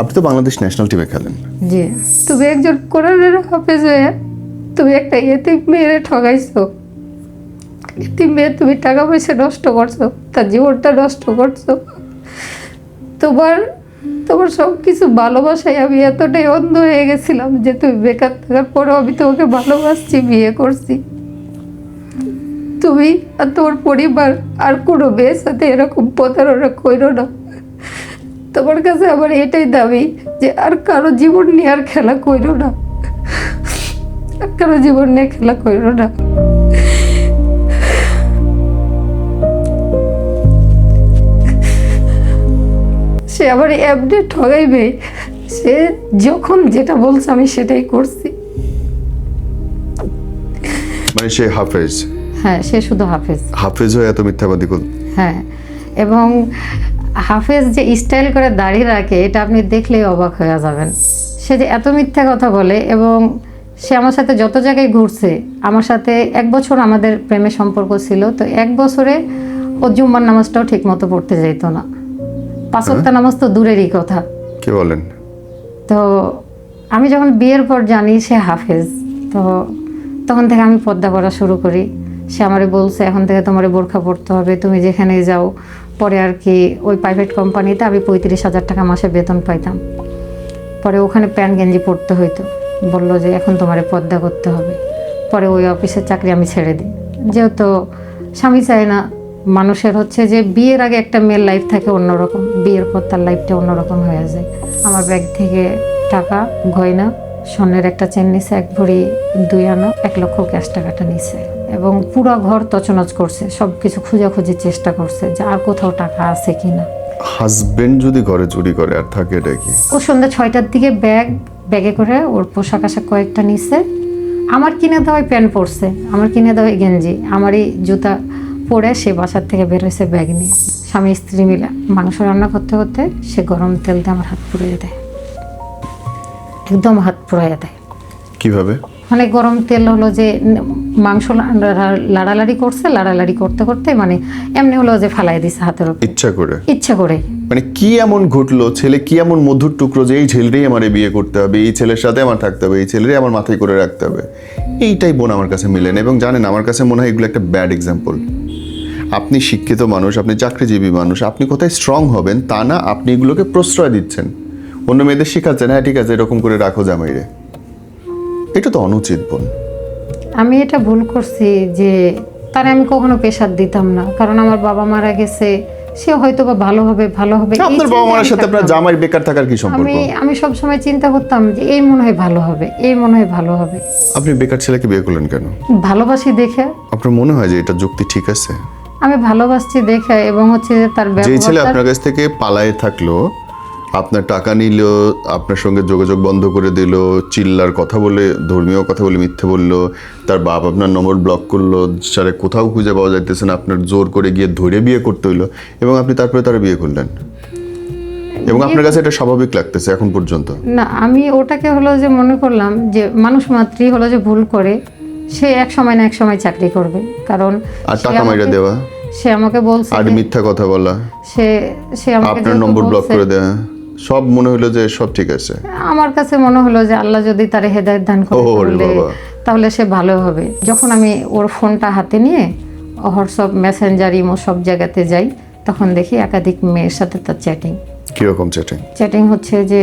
আপনি তো বাংলাদেশ ন্যাশনাল টিমে খেলেন। জি। তুমি একজন কোরআনের হাফেজ হয়ে তুমি একটা এতিম মেয়েরে ঠগাইছো। এতিম মেয়ে তুমি টাকা পয়সা নষ্ট করছো, তার জীবনটা নষ্ট করছো। তোমার তোমার সব কিছু ভালোবাসায় আমি এতটাই অন্ধ হয়ে গেছিলাম যে তুমি বেকার থাকার পরেও আমি তোমাকে ভালোবাসছি, বিয়ে করছি। তুমি আর তোমার পরিবার আর কোনো মেয়ের সাথে এরকম প্রতারণা করো না। তোমার কাছে আমার এটাই দাবি যে আর কারো জীবন নিয়ে আর খেলা করো না, আর কারো জীবন নিয়ে খেলা করো না। সে আবার এমনি ঠগাইবে। সে যখন যেটা বলছে আমি সেটাই করছি। মানে সে হাফেজ? হ্যাঁ, সে শুধু হাফেজ। হাফেজ হয়ে এত মিথ্যাবাদী করল? হ্যাঁ, এবং হাফেজ যে স্টাইল করে দাড়ি রাখে এটা আপনি দেখলেই অবাক হয়ে যাবেন। সে যে এত মিথ্যা কথা বলে, এবং সে আমার সাথে যত জায়গায় ঘুরছে, আমার সাথে 1 বছর আমাদের প্রেমের সম্পর্ক ছিল। তো 1 বছরে ও জুম্মার নামাজটাও ঠিক মতো পড়তে যেত না। 5 ওয়াক্ত নামাজ তো দূরেরই কথা। কি বলেন? তো আমি যখন বিয়ের পর জানি সে হাফেজ, তো তখন থেকে আমি পর্দা করা শুরু করি। সে আমারে বলছে এখন থেকে তোমার বোরখা পড়তে হবে, তুমি যেখানে যাও। পরে আর কি ওই প্রাইভেট কোম্পানিতে আমি 35,000 টাকা মাসে বেতন পাইতাম। পরে ওখানে প্যান্ট গেঞ্জি পরতে হইতো। বললো যে এখন তোমার পর্দা করতে হবে। পরে ওই অফিসের চাকরি আমি ছেড়ে দিই, যেহেতু স্বামী চায় না। মানুষের হচ্ছে যে বিয়ের আগে একটা মেয়ের লাইফ থাকে অন্যরকম, বিয়ের পর তার লাইফটা অন্যরকম হয়ে যায়। আমার ব্যাগ থেকে টাকা, গয়না, স্বর্ণের একটা চেন নিছে 1 ভরি 2 আনা, 1 লক্ষ ক্যাশ টাকাটা নিছে, এবং পুরো ঘর তছনছ করছে। সব কিছু খোঁজাখুঁজির চেষ্টা করছে যে আর কোথাও টাকা আছে কিনা। হাজবেন্ড যদি ঘরে চুরি করে আর থাকে এটা কি? ও সন্ধ্যা 6টার দিকে ব্যাগে করে ওর পোশাক আশাক কয়েকটা নিছে। আমার কিনে দেওয়াই প্যান্ট পরছে, আমার কিনে দেওয়াই গেঞ্জি, আমারই জুতা পরে সে বাসার থেকে বের হয়েছে ব্যাগ নিয়ে। স্বামী স্ত্রী মিলে মাংস রান্না করতে করতে সে গরম তেল দিয়ে আমার হাত পুড়িয়ে দেয়, একদম হাত পুড়িয়ে দেয়। কিভাবে? মানে গরম তেল হলো যে মাংস লাড়ালাড়ি করছে, লাড়ালাড়ি করতে করতে মানে এমনি হলো যে ফালাই দিছে হাতের উপর ইচ্ছা করে। মানে কি এমন ঘটলো? ছেলে কি এমন মধুর টুকরো যে এই ছেলেটাই আমার বিয়ে করতে হবে, এই ছেলের সাথে আমার থাকতে হবে, এই ছেলেরই আমার মাথায় করে রাখতে হবে? এইটাই বোন আমার কাছে মিলেন। এবং জানেন, আমার কাছে মনে হয় এগুলো একটা ব্যাড এক্সাম্পল। আপনি শিক্ষিত মানুষ, আপনি চাকরিজীবী মানুষ, আপনি কোথায় স্ট্রং হবেন তা না, আপনি এগুলোকে প্রশ্রয় দিচ্ছেন। অন্য মেয়েদের শিখাচ্ছেন হ্যাঁ ঠিক আছে এরকম করে রাখো জামাইরে। এটা তো অনুচিত বোন। আমি এটা ভুল করছি যে তারে আমি কখনো প্রেশার দিতাম না, কারণ আমার বাবা মারা গেছে। সে হয়তো বা ভালো হবে। আপনার বাবা মার সাথে আপনার জামাই বেকার থাকার কি সম্পর্ক? আমি সব সময় চিন্তা করতাম যে এই মনে হয় ভালো হবে, এই মনে হয় ভালো হবে। আপনি বেকার ছেলেকে বিয়ে করলেন কেন? ভালোবাসি দেখে। আপনার মনে হয় যে এটা যুক্তি ঠিক আছে? আমি ভালোবাসছি দেখে, এবং হচ্ছে যে তার যে ছেলে আপনার কাছ থেকে পালায়ে থাকলো, আপনার টাকা নিল, আপনার সঙ্গে যোগাযোগ বন্ধ করে দিল, চিল্লার কথা বলে, ধর্মীয় কথা বলে মিথ্যে বলল, তার বাপ আপনার নম্বর ব্লক করলো, সারে কোথাও খুঁজে পাওয়া যাইতেছে না, আপনার জোর করে গিয়ে ধরে বিয়ে করতে হইলো, এবং আপনি তারপরে তারা বিয়ে করলেন, এবং আপনার কাছে এটা স্বাভাবিক লাগতেছে এখন পর্যন্ত? না, আমি ওটাকে হলো যে মনে করলাম যে মানুষ মাত্রই হলো যে ভুল করে, সে এক সময় না এক সময় চাকরি করবে। কারণ আর টাকা মাইরা দেওয়া, সে আমাকে বলছে, আর মিথ্যা কথা বলা, সে আমাকে আপনার নম্বর ব্লক করে দেওয়া, সব মনে হলো যে সব ঠিক আছে। আমার কাছে মনে হলো যে আল্লাহ যদি তার হেদায়েত দান করে তাহলে সে ভালো হবে। যখন আমি ওর ফোনটা হাতে নিয়ে হোয়াটসঅ্যাপ, মেসেঞ্জার, ইমো সব জায়গাতে যাই, তখন দেখি একাধিক মেয়ের সাথে তার চ্যাটিং। কিরকম চ্যাটিং হচ্ছে যে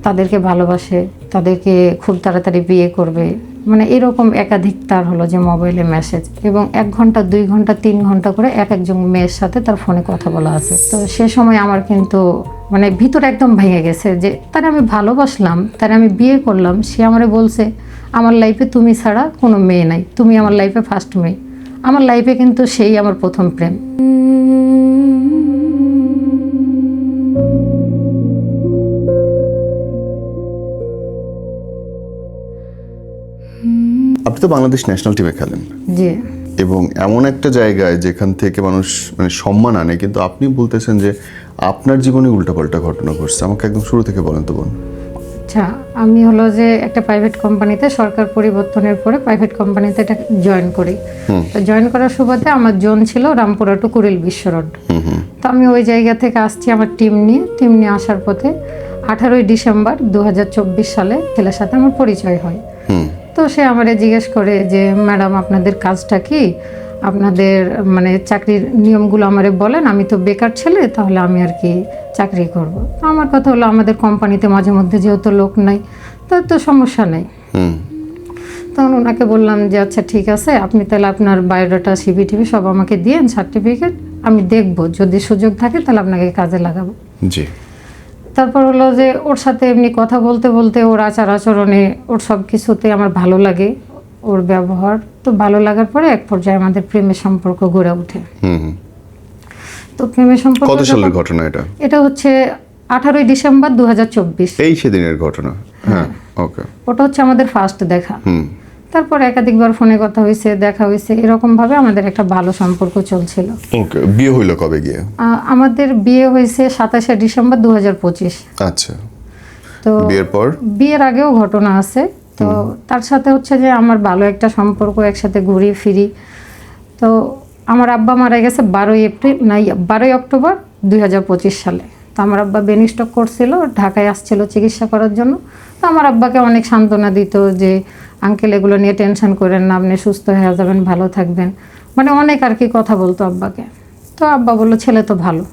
তাদেরকে ভালোবাসে, তাদেরকে খুব তাড়াতাড়ি বিয়ে করবে, মানে এরকম একাধিক তার হলো যে মোবাইলে মেসেজ, এবং 1 ঘন্টা 2 ঘন্টা 3 ঘন্টা করে একজন মেয়ের সাথে তার ফোনে কথা বলা আছে। তো সে সময় আমার কিন্তু মানে ভিতরে একদম ভেঙে গেছে যে তারে আমি ভালোবাসলাম, তারে আমি বিয়ে করলাম, সে আমারে বলছে আমার লাইফে তুমি ছাড়া কোনো মেয়ে নাই, তুমি আমার লাইফে ফার্স্ট মেয়ে। আমার লাইফে কিন্তু সেই আমার প্রথম প্রেম। আপনি তো বাংলাদেশ ন্যাশনাল টিমে খেলেন। জি। এবং এমন একটা জায়গায় যেখান থেকে মানুষ মানে সম্মান আনে, কিন্তু আপনি বলতেছেন যে আপনার জীবনে উল্টাপাল্টা ঘটনা ঘটছে। আমাকে একদম শুরু থেকে বলেন তো বোন। আচ্ছা, আমি হলো যে একটা প্রাইভেট কোম্পানিতে, সরকার পরিবর্তনের পরে প্রাইভেট কোম্পানিতে এটা জয়েন করি। তো জয়েন করার সুবাদে আমার জোন ছিল রামপুরা টু কুড়িল বিশ্ব রোড। তো আমি ওই জায়গা থেকে আসছি আমার টিম নিয়ে আসার পথে 18ই ডিসেম্বর 2024 সালে ছেলের সাথে আমার পরিচয় হয়। হুম। তো সে আমারে জিজ্ঞেস করে যে ম্যাডাম আপনাদের কাজটা কি, আপনাদের মানে চাকরির নিয়মগুলো আমারে বলেন, আমি তো বেকার ছেলে, তাহলে আমি আর কি চাকরি করব। তো আমার কথা হলো আমাদের কোম্পানিতে মাঝে মধ্যে যেহেতু লোক নাই, তার তো সমস্যা নেই। হুম। তখন ওনাকে বললাম যে আচ্ছা ঠিক আছে, আপনি তাহলে আপনার বায়োডাটা সিভি টিভি সব আমাকে দিয়েন, সার্টিফিকেট, আমি দেখব, যদি সুযোগ থাকে তাহলে আপনাকে কাজে লাগাবো। জি। তারপর হলো যে ওর সাথে এমনি কথা বলতে বলতে ওর আচার আচরণে, ওর সব কিছুতে আমার ভালো লাগে, ওর ব্যবহার। তো ভালো লাগার পরে এক পর্যায়ে আমাদের প্রেমের সম্পর্ক গড়ে ওঠে। হুম হুম। তো প্রেমের সম্পর্ক কত সালের ঘটনা এটা? এটা হচ্ছে 18ই ডিসেম্বর 2024। এই সেদিনের ঘটনা? হ্যাঁ, ওকে। ওটা হচ্ছে আমাদের ফার্স্ট দেখা। হুম। তারপর একাধিকবার ফোনে কথা হয়েছে, দেখা হয়েছে, এরকম ভাবে আমাদের একটা ভালো সম্পর্ক চলছিল। ওকে। বিয়ে হইলো কবে গিয়ে? আমাদের বিয়ে হয়েছে 27শে ডিসেম্বর 2025। আচ্ছা। তো বিয়ের পর? বিয়ের আগেও ঘটনা আছে। তো তার সাথে হচ্ছে যে আমার ভালো একটা সম্পর্ক, একসাথে ঘুরি ফিরি। তো আমার আব্বা মারা গেছে 12ই অক্টোবর 2025 সালে। তো আমার আব্বা ব্রেন স্ট্রোক করছিল, ঢাকায় আসছিল চিকিৎসা করার জন্য। তো আমার আব্বাকে অনেক সান্ত্বনা দিত যে আঙ্কেল এগুলো নিয়ে টেনশন করেন না, আপনি সুস্থ হয়ে যাবেন, ভালো থাকবেন, মানে অনেক আর কি কথা বলতো আব্বাকে। তো আব্বা বললো ছেলে তো ভালো,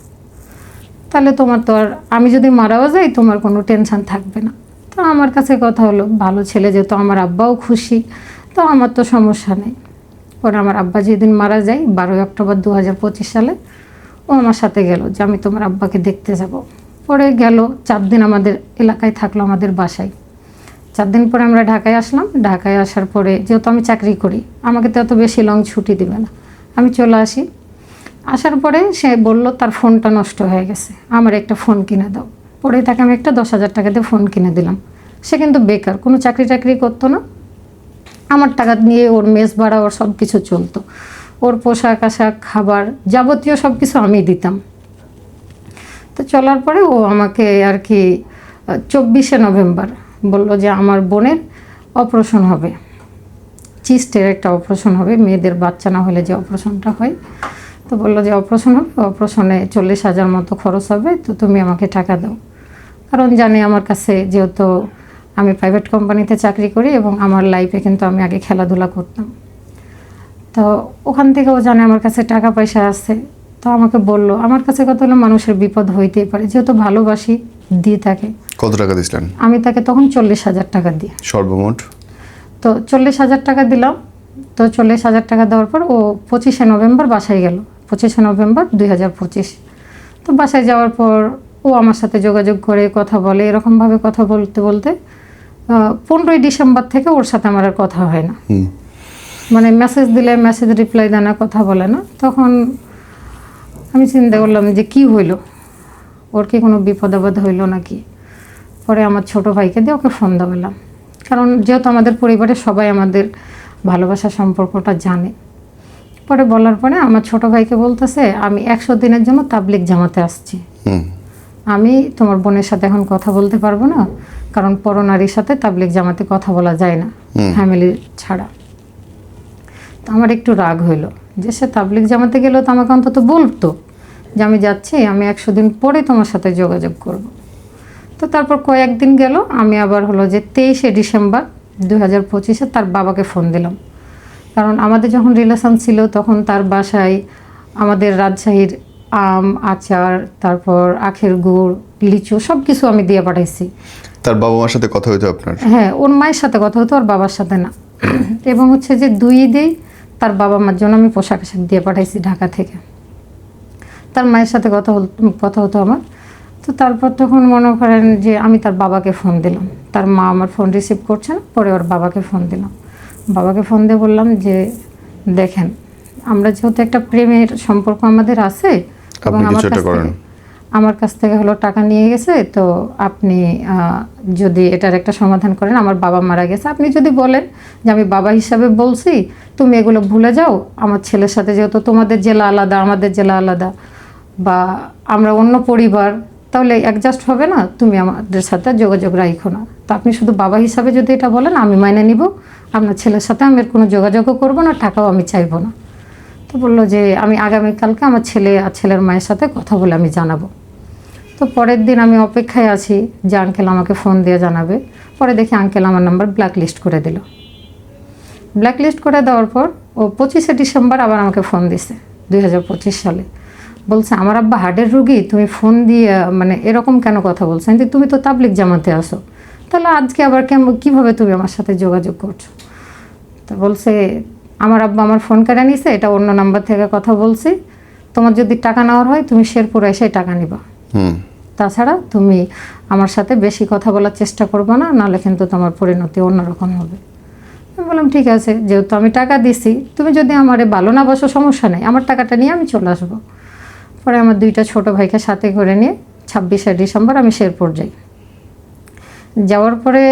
তাহলে তোমার তো আর, আমি যদি মারাও যাই তোমার কোনো টেনশন থাকবে না। তো আমার কাছে কথা হলো ভালো ছেলে যেহেতু, আমার আব্বাও খুশি, তো আমার তো সমস্যা নেই। পরে আমার আব্বা যেদিন মারা যায় 12ই অক্টোবর 2025 সালে, ও আমার সাথে গেল যে আমি তোমার আব্বাকে দেখতে যাব। পরে গেল, 4 দিন আমাদের এলাকায় থাকলো, আমাদের বাসায়। 4 দিন পরে আমরা ঢাকায় আসলাম। ঢাকায় আসার পরে যেহেতু আমি চাকরি করি, আমাকে তো এত বেশি লং ছুটি দিবে না, আমি চলে আসি। আসার পরে সে বলল তার ফোনটা নষ্ট হয়ে গেছে, আমার একটা ফোন কিনে দাও। পরে তাকে আমি একটা 10,000 টাকা দিয়ে ফোন কিনে দিলাম। সে কিন্তু বেকার, কোনো চাকরি টাকরি করতো না। আমার টাকা নিয়ে ওর মেস ভাড়া, ওর সব কিছু চলতো, ওর পোশাক আশাক, খাবার, যাবতীয় সব কিছু আমি দিতাম। তো চলার পরে ও আমাকে আর কি 24শে নভেম্বর বলল যে আমার বোনের অপারেশন হবে, চিস্টের একটা অপারেশন হবে, মেয়েদের বাচ্চা না হলে যে অপারেশনটা হয়। তো বললো যে অপারেশন হবে, অপারেশনে 40,000 মতো খরচ হবে, তো তুমি আমাকে টাকা দাও। কারণ জানি আমার কাছে যেহেতু আমি প্রাইভেট কোম্পানিতে চাকরি করি এবং আমার লাইফে কিন্তু আমি আগে খেলাধুলা করতাম, তো ওখান থেকে ও জানে আমার কাছে টাকা পয়সা আছে। তো আমাকে বলল, আমার কাছে কত হলো মানুষের বিপদ হইতেই পারে, যেহেতু ভালোবাসি দিয়ে থাকে। কত টাকা দিছিলেন? আমি তাকে তখন 40,000 টাকা দিই। সর্বমোট? তো 40,000 টাকা দিলাম। তো 40,000 টাকা দেওয়ার পর ও 25শে নভেম্বর বাসায় গেল, 25শে নভেম্বর 2025। তো বাসায় যাওয়ার পর ও আমার সাথে যোগাযোগ করে কথা বলে, এরকমভাবে কথা বলতে বলতে 15ই ডিসেম্বর থেকে ওর সাথে আমার আর কথা হয় না। মানে মেসেজ দিলে মেসেজ রিপ্লাই দেয় না, কথা বলে না। তখন আমি চিন্তা করলাম যে কি হইলো, ওর কি কোনো বিপদ আপদ হইলো নাকি। পরে আমার ছোট ভাইকে দিয়ে ওকে ফোন দেওয়ালাম, কারণ যেহেতু আমাদের পরিবারের সবাই আমাদের ভালোবাসার সম্পর্কটা জানে। পরে বলার পরে আমার ছোট ভাইকে বলতেছে আমি 100 দিনের জন্য তাবলিগ জামাতে আসছি, আমি তোমার বোনের সাথে এখন কথা বলতে পারবো না, কারণ পরনারীর সাথে তাবলিগ জামাতে কথা বলা যায় না ফ্যামিলি ছাড়া। তো আমার একটু রাগ হইলো যে সে তাবলিগ জামাতে গেলেও তো আমাকে অন্তত বলতো যে আমি যাচ্ছি, আমি 100 দিন পরে তোমার সাথে যোগাযোগ করব। তো তারপর কয়েকদিন গেল, আমি আবার হলো যে 23শে ডিসেম্বর 2025-এ তার বাবাকে ফোন দিলাম। কারণ আমাদের যখন রিলেশন ছিল তখন তার বাসায় আমাদের রাজশাহীর আম, আচার, তারপর আখের গুড়, লিচু সব কিছু আমি দিয়ে পাঠাইছি। তার বাবা মার সাথে কথা হইতো আপনার? হ্যাঁ, ওর মায়ের সাথে কথা হতো, ওর বাবার সাথে না। এবং হচ্ছে যে 2 ঈদেই তার বাবা মার জন্য আমি পোশাক আশাক দিয়ে পাঠাইছি ঢাকা থেকে। তার মায়ের সাথে কথা হতো আমার। তো তারপর তখন মনে করেন যে আমি তার বাবাকে ফোন দিলাম, তার মা আমার ফোন রিসিভ করছে না। পরে ওর বাবাকে ফোন দিলাম, বাবাকে ফোন দিয়ে বললাম যে দেখেন, আমরা যেহেতু একটা প্রেমের সম্পর্ক আমাদের আছে এবং আমার কাছ থেকে হলো টাকা নিয়ে গেছে, তো আপনি যদি এটার একটা সমাধান করেন, আমার বাবা মারা গেছে, আপনি যদি বলেন যে আমি বাবা হিসাবে বলছি, তুমি এগুলো ভুলে যাও, আমার ছেলের সাথে যেহেতু তোমাদের জেলা আলাদা আমাদের জেলা আলাদা, বা আমরা অন্য পরিবার, তাহলে অ্যাডজাস্ট হবে না, তুমি আমাদের সাথে যোগাযোগ রাখো না। তো আপনি শুধু বাবা হিসাবে যদি এটা বলেন আমি মাইনে নিব, আপনার ছেলের সাথে আমি কোনো যোগাযোগও করবো না, টাকাও আমি চাইবো না। তো বললো যে আমি আগামীকালকে আমার ছেলে আর ছেলের মায়ের সাথে কথা বলে আমি জানাবো। তো তো পরের দিন আমি অপেক্ষায় আছি যে আঙ্কেল আমাকে ফোন দিয়ে জানাবে। পরে দেখি আঙ্কেল আমার নাম্বার ব্ল্যাক লিস্ট করে দিল। ব্ল্যাক লিস্ট করে দেওয়ার পর ও 25শে ডিসেম্বর আবার আমাকে ফোন দিছে 2025 সালে। বলছে আমার আব্বা হার্টের রুগী, তুমি ফোন দিয়ে মানে এরকম কেন কথা বলছো? কিন্তু তুমি তো তাবলিগ জামাতে আসো, তাহলে আজকে আবার কীভাবে তুমি আমার সাথে যোগাযোগ করছো? তো বলছে আমার আব্বা আমার ফোন কেড়ে নিছে, এটা অন্য নাম্বার থেকে কথা বলছি, তোমার যদি টাকা নেওয়ার হয় তুমি শেরপুরে এসে টাকা নিবা, তাছাড়া তুমি আমার সাথে বেশি কথা বলার চেষ্টা করবে না, নাহলে কিন্তু তোমার পরিণতি অন্যরকম হবে। আমি বললাম ঠিক আছে, যেহেতু আমি টাকা দিছি, তুমি যদি আমারে ভালো না বাসো সমস্যা নেই, আমার টাকাটা নিয়ে আমি চলে আসবো। পরে আমার 2টা ছোট ভাইকে সাথে করে নিয়ে 26শে ডিসেম্বর আমি শেরপুর যাই। যাওয়ার পরে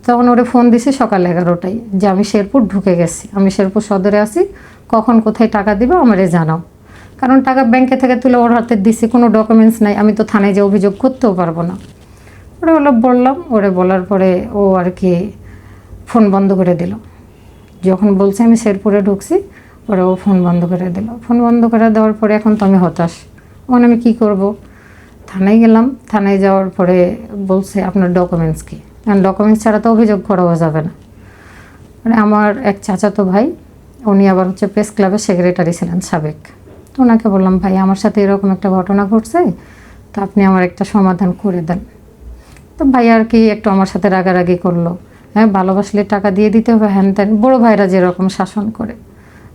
তখন ওরে ফোন দিছি সকাল 11টায় যে আমি শেরপুর ঢুকে গেছি, আমি শেরপুর সদরে আছি, কখন কোথায় টাকা দিবে আমারে জানাও। কারণ টাকা ব্যাংকে থেকে তুলে ওর হাতে দিছি, কোনো ডকুমেন্টস নাই, আমি তো থানায় যে অভিযোগ করতেও পারবো না। ওরে বললাম, ওরে বলার পরে ও আর কি ফোন বন্ধ করে দিল। যখন বলছে আমি শেরপুরে ঢুকছি, পরে ও ফোন বন্ধ করে দিল। ফোন বন্ধ করে দেওয়ার পরে এখন তো আমি হতাশ, এখন আমি কী করব? থানায় গেলাম, থানায় যাওয়ার পরে বলছে আপনার ডকুমেন্টস কী? কারণ ডকুমেন্টস ছাড়া তো অভিযোগ করাও যাবে না। মানে আমার এক চাচাতো ভাই, উনি আবার হচ্ছে প্রেস ক্লাবের সেক্রেটারি ছিলেন সাবেক। তো ওনাকে বললাম ভাই আমার সাথে এরকম একটা ঘটনা ঘটছে, তো আপনি আমার একটা সমাধান করে দেন। তো ভাই আর কি একটু আমার সাথে রাগারাগি করলো, হ্যাঁ ভালোবাসলে টাকা দিয়ে দিতে হবে হ্যান ত্যান, বড় ভাইরা যেরকম শাসন করে।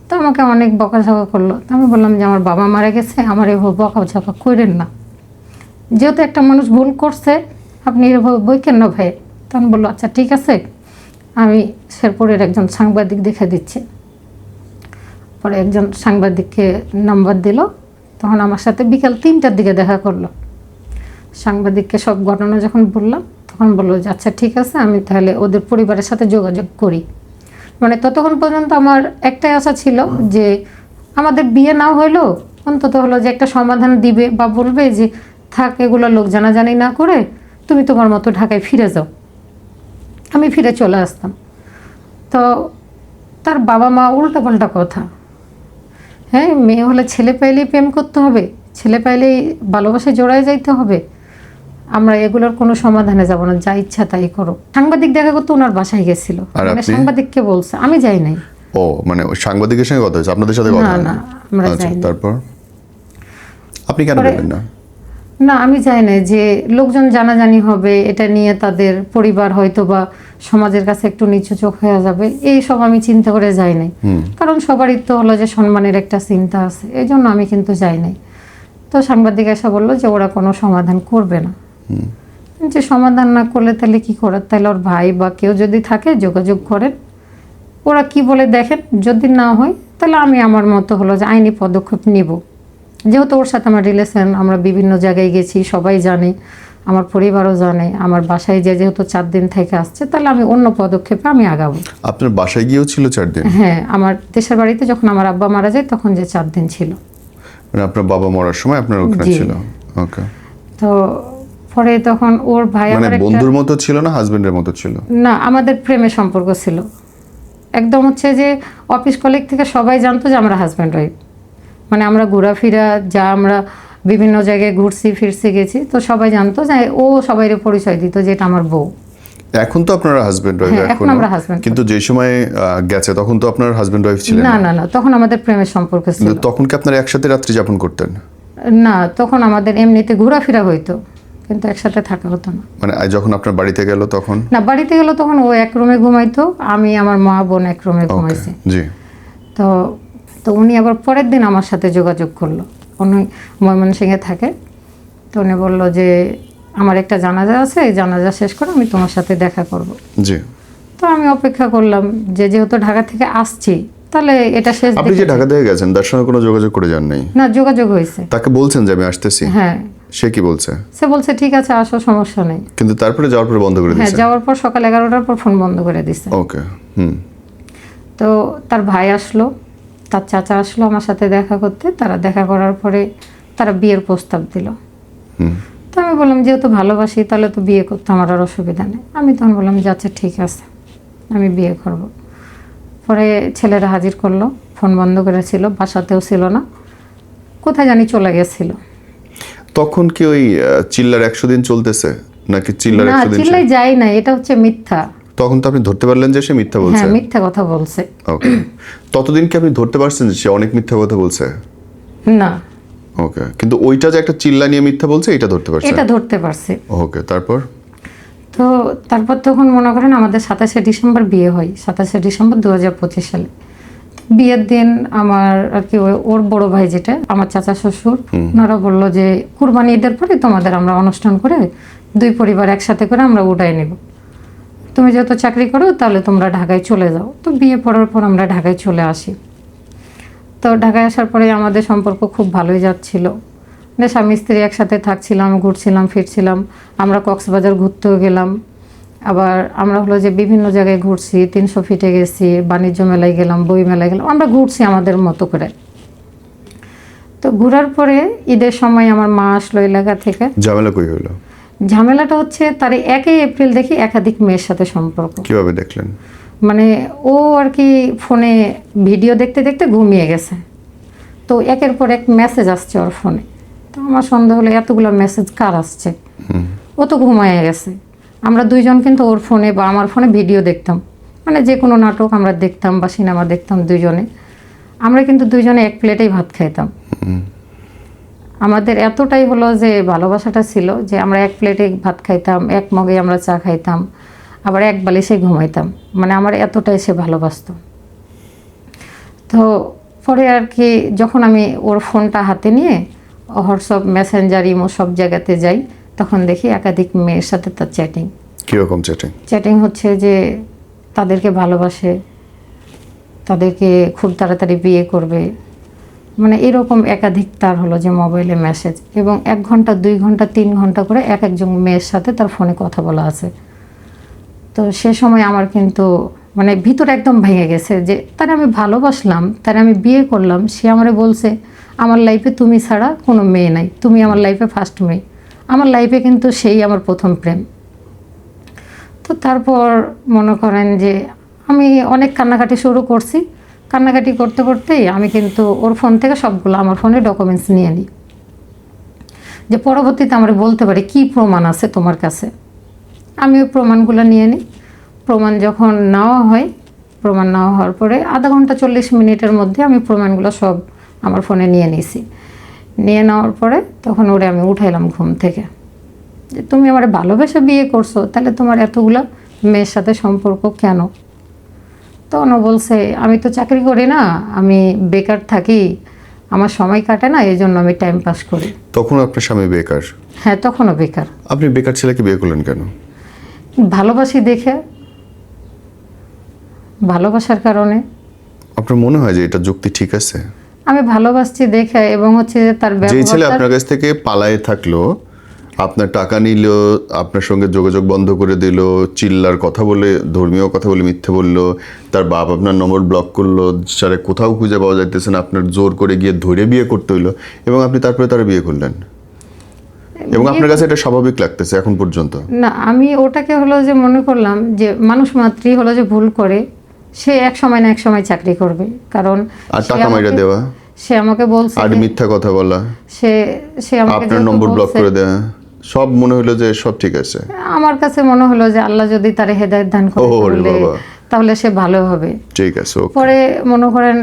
তো আমাকে অনেক বকাঝকা করলো। তো আমি বললাম যে আমার বাবা মারা গেছে, আমার এভাবে বকাঝকা করেন না, যেহেতু একটা মানুষ ভুল করছে আপনি এভাবে বই কেন ভাই? তখন বললো আচ্ছা ঠিক আছে, আমি শেরপুরের একজন সাংবাদিক দেখে দিচ্ছি। পরে একজন সাংবাদিককে নাম্বার দিল, তখন আমার সাথে বিকাল 3টার দিকে দেখা করলো। সাংবাদিককে সব ঘটনা যখন বললাম, তখন বললো যে আচ্ছা ঠিক আছে, আমি তাহলে ওদের পরিবারের সাথে যোগাযোগ করি। মানে ততক্ষণ পর্যন্ত আমার একটাই আশা ছিল যে আমাদের বিয়ে না হইলেও অন্তত হলো যে একটা সমাধান দিবে বা বলবে যে থাক এগুলো লোক জানাজানি না করে তুমি তোমার মতো ঢাকায় ফিরে যাও, আমি ফিরে চলে আসতাম। তো তার বাবা মা উল্টাপাল্টা কথা, হ্যাঁ মেয়ে হলে ছেলে পাইলেই প্রেম করতে হবে, ছেলে পাইলেই ভালোবাসায় জড়ায় যাইতে হবে, আমরা এগুলোর কোনো সমাধানে যাব না, যা ইচ্ছা তাই করো। সাংবাদিক দেখা করতে ওনার বাসায় গেছিল, মানে সাংবাদিককে বলছে, আমি যাই নাই। ও মানে ওই সাংবাদিকের সঙ্গে কথা হয়েছে, আপনাদের সাথে কথা না হয়নি? না আমরা আচ্ছা, যাইনি। তারপর আপনি কেন গেলেন না? না আমি যাই না, যে লোকজন জানাজানি হবে এটা নিয়ে, তাদের পরিবার হয়তো বা সমাজের কাছে একটু নিচু চোখ হয়ে যাবে, এই সব আমি চিন্তা করে যাই নাই। কারণ সবারই তো হলো যে সম্মানের একটা চিন্তা আছে, এই জন্য আমি কিন্তু যাই নাই। তো সাংবাদিক এসে বললো যে ওরা কোনো সমাধান করবে না। যে সমাধান না করলে তাহলে কি করার, তাহলে ওর ভাই বা কেউ যদি থাকে যোগাযোগ করেন, ওরা কি বলে দেখেন, যদি না হয় তাহলে আমি আমার মতো হলো যে আইনি পদক্ষেপ নিব। যেহেতু ওর সাথে আমার রিলেশন, আমরা বিভিন্ন জায়গায় গেছি, সবাই জানে, আমার পরিবারও জানে, আমার বাসায় যেহেতু 4 দিন থেকে আসছে, তাহলে আমি অন্য পদক্ষেপে আমি আগাবো। আপনার বাসায় গিয়েও ছিল 4 দিন? হ্যাঁ, আমার দেশের বাড়িতে যখন আমার আব্বা মারা যায় তখন যে 4 দিন ছিল, মানে আপনার বাবা মরার সময় আপনার ওখানে ছিল? ওকে। তো পরে তখন ওর ভাই মানে আমার বন্ধুর মতো ছিল না হাজবেন্ডের মতো ছিল? না, আমাদের প্রেমের সম্পর্ক ছিল একদম, হচ্ছে যে অফিস কলিগ থেকে সবাই জানতো যে আমরা হাজব্যান্ড ওয়াইফ। মানে আমরা ঘোরাফেরা যা আমরা বিভিন্ন জায়গায় ঘুরছি ফিরছি গেছি, তো সবাই জানতো যে ও সবাইকে পরিচয় দিত যে এটা আমার বউ। এখন তো আপনারা হাজবেন্ড ওয়াইফ, হ্যাঁ, এখন আমরা husband কিন্তু যে সময় গেছে তখন তো আপনার হাজবেন্ড ওয়াইফ ছিলেন না। না না, তখন আমাদের প্রেমের সম্পর্ক ছিল। কিন্তু তখন কি আপনারা একসাথে রাত্রি যাপন করতেন? না, তখন আমাদের এমনিতে ঘোরাফেরা হইতো, কিন্তু একসাথে থাকা হতো না। মানে যখন আপনার বাড়িতে গেল তখন? না, বাড়িতে গেল তখন ও এক রুমে ঘুমাইতো, আমি আমার মা বোন এক রুমে ঘুমাইছি। জি। তো উনি আবার পরের দিন আমার সাথে যোগাযোগ করলো, উনি ময়মনসিংহে থাকে। তো উনি বললো যে আমার একটা জানাজা আছে, এই জানাজা শেষ করে আমি তোমার সাথে দেখা করব। জি। তো আমি অপেক্ষা করলাম যে যেহেতু ঢাকা থেকে আসছি, তাহলে এটা শেষ। আপনি যে ঢাকা থেকে গেছেন তার সঙ্গে কোনো যোগাযোগ করে যান নাই? না, যোগাযোগ হয়েছে। তাকে বলছেন যে আমি আসতেছি? হ্যাঁ। সে কি বলছে? সে বলছে ঠিক আছে আসো, সমস্যা নেই। কিন্তু তারপরে যাওয়ার পরে বন্ধ করে হ্যাঁ, দিয়েছে? যাওয়ার পর সকাল 11টার পর ফোন বন্ধ করে দিছে। ওকে। হুম। তো তার ভাই আসলো, তার চাচা আসলো আমার সাথে দেখা করতে। তারা দেখা করার পরে তারা বিয়ের প্রস্তাব দিল। তো আমি বললাম যেহেতু ভালোবাসি তাহলে তো বিয়ে করতে আমার আর অসুবিধা নেই। আমি তখন বললাম যে আচ্ছা ঠিক আছে, আমি বিয়ে করব। পরে ছেলেরা হাজির করলো, ফোন বন্ধ করেছিল, বাসাতেও ছিল না, কোথায় জানি চলে গেছিল। তখন কি ওই চিল্লার 100 দিন চলতেছে নাকি চিল্লার না 100 দিন চিল্লাই যায় না, এটা হচ্ছে মিথ্যা। তখন তো আপনি ধরতে পারলেন যে সে মিথ্যা বলছে? হ্যাঁ মিথ্যা কথা বলছে। ওকে, ততদিন কি আপনি ধরতে পারছেন যে সে অনেক মিথ্যা কথা বলছে? না ওকে, কিন্তু ওইটা যে একটা চিল্লা নিয়ে মিথ্যা বলছে এটা ধরতে পারছেন? এটা ধরতে পারছি। ওকে, তারপর? তো তারপর তখন মনে করেন আমাদের 27শে ডিসেম্বর বিয়ে হয়, 27শে ডিসেম্বর 2025 সালে। বিয়ের দিন আমার আর কি ওর বড় ভাই যেটা আমার চাচা শ্বশুর, ওনারা বললো যে কুরবানি ঈদের পরে তোমাদের আমরা অনুষ্ঠান করে দুই পরিবার একসাথে করে আমরা উঠাই নেব, তুমি যেহেতু চাকরি করো তাহলে তোমরা ঢাকায় চলে যাও। তো বিয়ে পড়ার পর আমরা ঢাকায় চলে আসি। তো ঢাকায় আসার পরে আমাদের সম্পর্ক খুব ভালোই যাচ্ছিল, মানে স্বামী স্ত্রী একসাথে থাকছিলাম, ঘুরছিলাম ফিরছিলাম। আমরা কক্সবাজার ঘুরতেও গেলাম, আবার আমরা হলো যে বিভিন্ন জায়গায় ঘুরছি, 300 ফিটে গেছি, বাণিজ্য মেলায় গেলাম, বই মেলায় গেলাম, আমরা ঘুরছি আমাদের মতো করে। তো ঘোরার পরে ঈদের সময় আমার মা আসলো এলাকা থেকে। ঝামেলা কই হলো? ঝামেলাটা হচ্ছে তার 1 এপ্রিল দেখি একাধিক মেয়ের সাথে সম্পর্ক। কিভাবে দেখলেন? মানে ও আর কি ফোনে ভিডিও দেখতে দেখতে ঘুমিয়ে গেছে, তো একের পর এক মেসেজ আসছে ওর ফোনে। তো আমার সন্দেহ হলো এতগুলো মেসেজ কার আসছে, ও তো ঘুমায় গেছে। আমরা দুইজন কিন্তু ওর ফোনে বা আমার ফোনে ভিডিও দেখতাম, মানে যে কোনো নাটক আমরা দেখতাম বা সিনেমা দেখতাম দুইজনে। আমরা কিন্তু দুইজনে এক প্লেটেই ভাত খাইতাম। আমাদের এতটাই হলো যে ভালোবাসাটা ছিল যে আমরা এক প্লেটে ভাত খাইতাম, এক মগে আমরা চা খাইতাম, আবার এক বালিশে ঘুমাইতাম, মানে আমার এতটাই সে ভালোবাসতো। তো পরে আর কি যখন আমি ওর ফোনটা হাতে নিয়ে হোয়াটসঅ্যাপ, মেসেঞ্জার, ইমো সব জায়গাতে যাই, তখন দেখি একাধিক মেয়ের সাথে তার চ্যাটিং। কিরকম চ্যাটিং? চ্যাটিং হচ্ছে যে তাদেরকে ভালোবাসে, তাদেরকে খুব তাড়াতাড়ি বিয়ে করবে, মানে এরকম একাধিক তার হলো যে মোবাইলে মেসেজ, এবং 1 ঘন্টা 2 ঘন্টা 3 ঘন্টা করে একজন মেয়ের সাথে তার ফোনে কথা বলা আছে। তো সে সময় আমার কিন্তু মানে ভিতর একদম ভেঙে গেছে যে তার আমি ভালোবাসলাম, তার আমি বিয়ে করলাম, সে আমারে বলছে আমার লাইফে তুমি ছাড়া কোনো মেয়ে নাই, তুমি আমার লাইফে ফার্স্ট মেয়ে, আমার লাইফে কিন্তু সেই আমার প্রথম প্রেম। তো তারপর মনে করেন যে আমি অনেক কান্নাকাটি শুরু করছি, কান্নাকাটি করতে করতেই আমি কিন্তু ওর ফোন থেকে সবগুলো আমার ফোনে ডকুমেন্টস নিয়ে নিই, যে পরবর্তীতে আমরা বলতে পারি কি প্রমাণ আছে তোমার কাছে। আমি ওই প্রমাণগুলো নিয়ে নিই। প্রমাণ যখন নেওয়া হয়, প্রমাণ নেওয়া হওয়ার পরে আধা ঘন্টা 40 মিনিটের মধ্যে আমি প্রমাণগুলো সব আমার ফোনে নিয়ে নিয়েছি। নিয়ে নেওয়ার পরে তখন ওরে আমি উঠাইলাম ঘুম থেকে, যে তুমি আমার ভালোবেসে বিয়ে করছো, তাহলে তোমার এতগুলো মেয়ের সাথে সম্পর্ক কেন? তখন ও বলছে আমি তো চাকরি করি না, আমি বেকার থাকি, আমার সময় কাটে না, এই জন্য আমি টাইম পাস করি। তখন আপনার স্বামী বেকার? হ্যাঁ তখনও বেকার। আপনি বেকার ছেলেকে বিয়ে করলেন কেন? ভালোবাসি দেখে, ভালোবাসার কারণে। আপনার মনে হয় যে এটা যুক্তি ঠিক আছে? আমি ভালোবাসছি দেখে, এবং হচ্ছে যে তার যে ছেলে ব্যবহার, আপনার কাছ থেকে পালায়ে থাকলো, আপনার টাকা নিল, আপনার সঙ্গে যোগাযোগ বন্ধ করে দিল, চিল্লার কথা বলে, ধর্মীয় কথা বলে মিথ্যে বললো, তার বাপ আপনার নম্বর ব্লক করলো, সারে কোথাও খুঁজে পাওয়া যাইতেছে না, আপনার জোর করে গিয়ে ধরে বিয়ে করতে হইলো, এবং আপনি তারপরে তারা বিয়ে করলেন, এবং আপনার কাছে এটা স্বাভাবিক লাগতেছে এখন পর্যন্ত? না আমি ওটাকে হলো যে মনে করলাম যে মানুষ মাত্রই হলো যে ভুল করে, সে এক সময় না এক সময় চাকরি করবে, কারণ আর সে টাকা মাইরা আমাকে- দেওয়া, সে আমাকে বলছে আর যে- মিথ্যা কথা বলা, সে সে আমাকে আপনার যেহেতু নম্বর ব্লক বলছে, করে দেওয়া, সব মনে হলো যে সব ঠিক আছে। আমার কাছে মনে হলো যে আল্লাহ যদি তার হেদায়েত দান করে ওরে বাবা। তাহলে সে ভালো হবে। ঠিক আছে, ওকে। পরে মনে করেন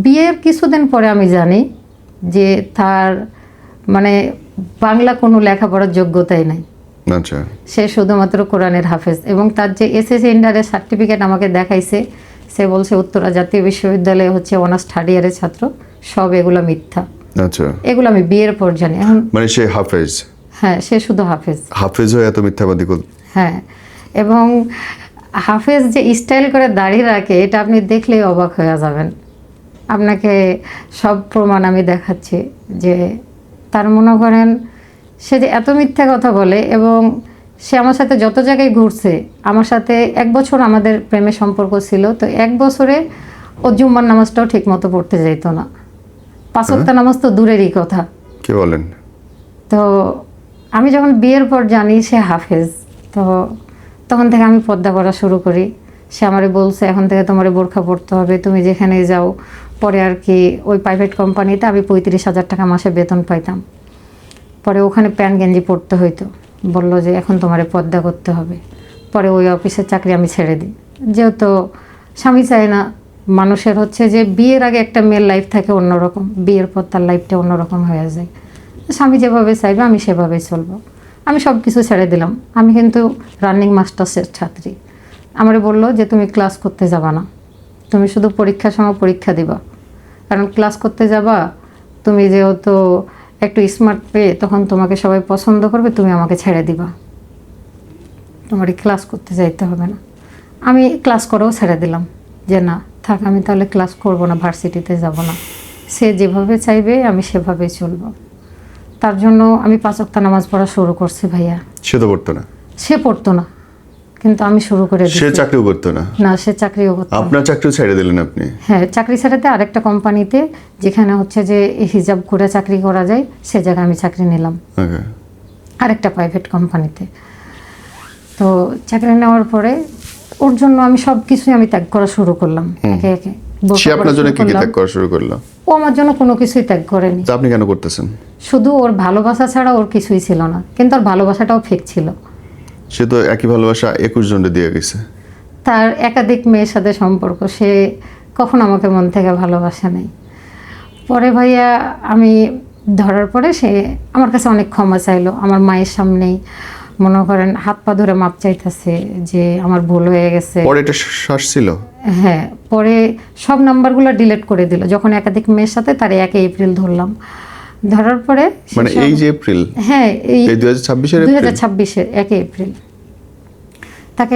বিয়ের কিছুদিন পরে আমি জানি যে তার মানে বাংলা কোনো লেখাপড়ার যোগ্যতাই নাই, আচ্ছা, সে শুধুমাত্র কোরআনের হাফেজ, এবং তার যে এসএসসি ইন্টারের সার্টিফিকেট আমাকে দেখাইছে, সে বলছে উত্তরা জাতীয় বিশ্ববিদ্যালয়ে হচ্ছে অনার্স 3rd ইয়ারের ছাত্র, সব এগুলো মিথ্যা। আচ্ছা, এগুলো আমি বিয়ের পর জানি। এখন মানে সে হাফেজ? হ্যাঁ সে শুধু হাফেজ। হাফেজ হয়ে এত মিথ্যাবাদী হ্যাঁ, এবং হাফেজ যে স্টাইল করে দাড়ি রাখে এটা আপনি দেখলেই অবাক হয়ে যাবেন। আপনাকে সব প্রমাণ আমি দেখাচ্ছি যে তার মনে করেন সে যে এত মিথ্যা কথা বলে, এবং সে আমার সাথে যত জায়গায় ঘুরছে, আমার সাথে 1 বছর আমাদের প্রেমের সম্পর্ক ছিল, তো 1 বছরে ও জুম্মার নামাজটাও ঠিক মতো পড়তে যেত না, 5 ওয়াক্ত নামাজ তো দূরেরই কথা। কি বলেন? তো আমি যখন বিয়ের পর জানি সে হাফেজ, তো তখন থেকে আমি পর্দা করা শুরু করি। সে আমারে বলছে এখন থেকে তোমার বোরখা পড়তে হবে, তুমি যেখানে যাও। পরে আর কি ওই প্রাইভেট কোম্পানিতে আমি 35,000 টাকা মাসে বেতন পাইতাম। পরে ওখানে প্যান্ট গেঞ্জি পরতে হইতো, বললো যে এখন তোমার পর্দা করতে হবে। পরে ওই অফিসের চাকরি আমি ছেড়ে দিই, যেহেতু স্বামী চায় না। মানুষের হচ্ছে যে বিয়ের আগে একটা মেয়ের লাইফ থাকে অন্যরকম, বিয়ের পর তার লাইফটা অন্যরকম হয়ে যায়। স্বামী যেভাবে চাইবে আমি সেভাবেই চলবো। আমি সব কিছু ছেড়ে দিলাম। আমি কিন্তু রানিং মাস্টার্সের ছাত্রী। আমারে বললো যে তুমি ক্লাস করতে যাবা না, তুমি শুধু পরীক্ষার সময় পরীক্ষা দিবা, কারণ ক্লাস করতে যাবা তুমি যেহেতু একটু স্মার্ট পেয়ে তখন তোমাকে সবাই পছন্দ করবে, তুমি আমাকে ছেড়ে দিবা, তোমার ক্লাস করতে যাইতে হবে না। আমি ক্লাস করেও ছেড়ে দিলাম যে না থাক, আমি তাহলে ক্লাস করব না, ভার্সিটিতে যাব না। সে যেভাবে চাইবে আমি সেভাবেই চলবো। তার জন্য আমি 5 ওয়াক্ত নামাজ পড়া শুরু করছি ভাইয়া। সে তো পড়তো না, সে পড়তো না, কিন্তু আমি শুরু করে সে দিয়েছি। চাকরিও করতো না, না সে চাকরিও করতো না। আপনার চাকরিও ছেড়ে দিলেন আপনি? হ্যাঁ, চাকরি ছাড়াতে আরেকটা কোম্পানিতে, যেখানে হচ্ছে যে হিজাব করে চাকরি করা যায়, সে জায়গায় আমি চাকরি নিলাম ওকে। আরেকটা প্রাইভেট কোম্পানিতে। তো চাকরি নেওয়ার পরে ওর জন্য আমি সব কিছুই আমি ত্যাগ করা শুরু করলাম একে একে। সে আপনার জন্য কি কি ত্যাগ করা শুরু করলো? ও আমার জন্য কোনো কিছুই ত্যাগ করেনি। তা আপনি কেন করতেছেন? শুধু ওর ভালোবাসা ছাড়া ওর কিছুই ছিল না, কিন্তু ওর ভালোবাসাটাও ফেক ছিল। সে তো একই ভালোবাসা 21 জনকে দিয়ে গেছে। তার একাধিক মেয়ের সাথে সম্পর্ক, সে কখনো আমাকে মন থেকে ভালোবাসে নাই। পরে ভাইয়া আমি ধরার পরে সে আমার কাছে অনেক ক্ষমা চাইলো, আমার মায়ের সামনেই মনে করেন হাত পা ধরে মাপ চাইতেছে যে আমার ভুল হয়ে গেছে। পরে এটা শ্বাস ছিল? হ্যাঁ, পরে সব নাম্বারগুলো ডিলিট করে দিল। যখন একাধিক মেয়ের সাথে, তার 1 এপ্রিল ধরলাম। ধরার পরে মানে এই যে এপ্রিল? হ্যাঁ, এই 2026 এর 2026-এর 1 এপ্রিল তাকে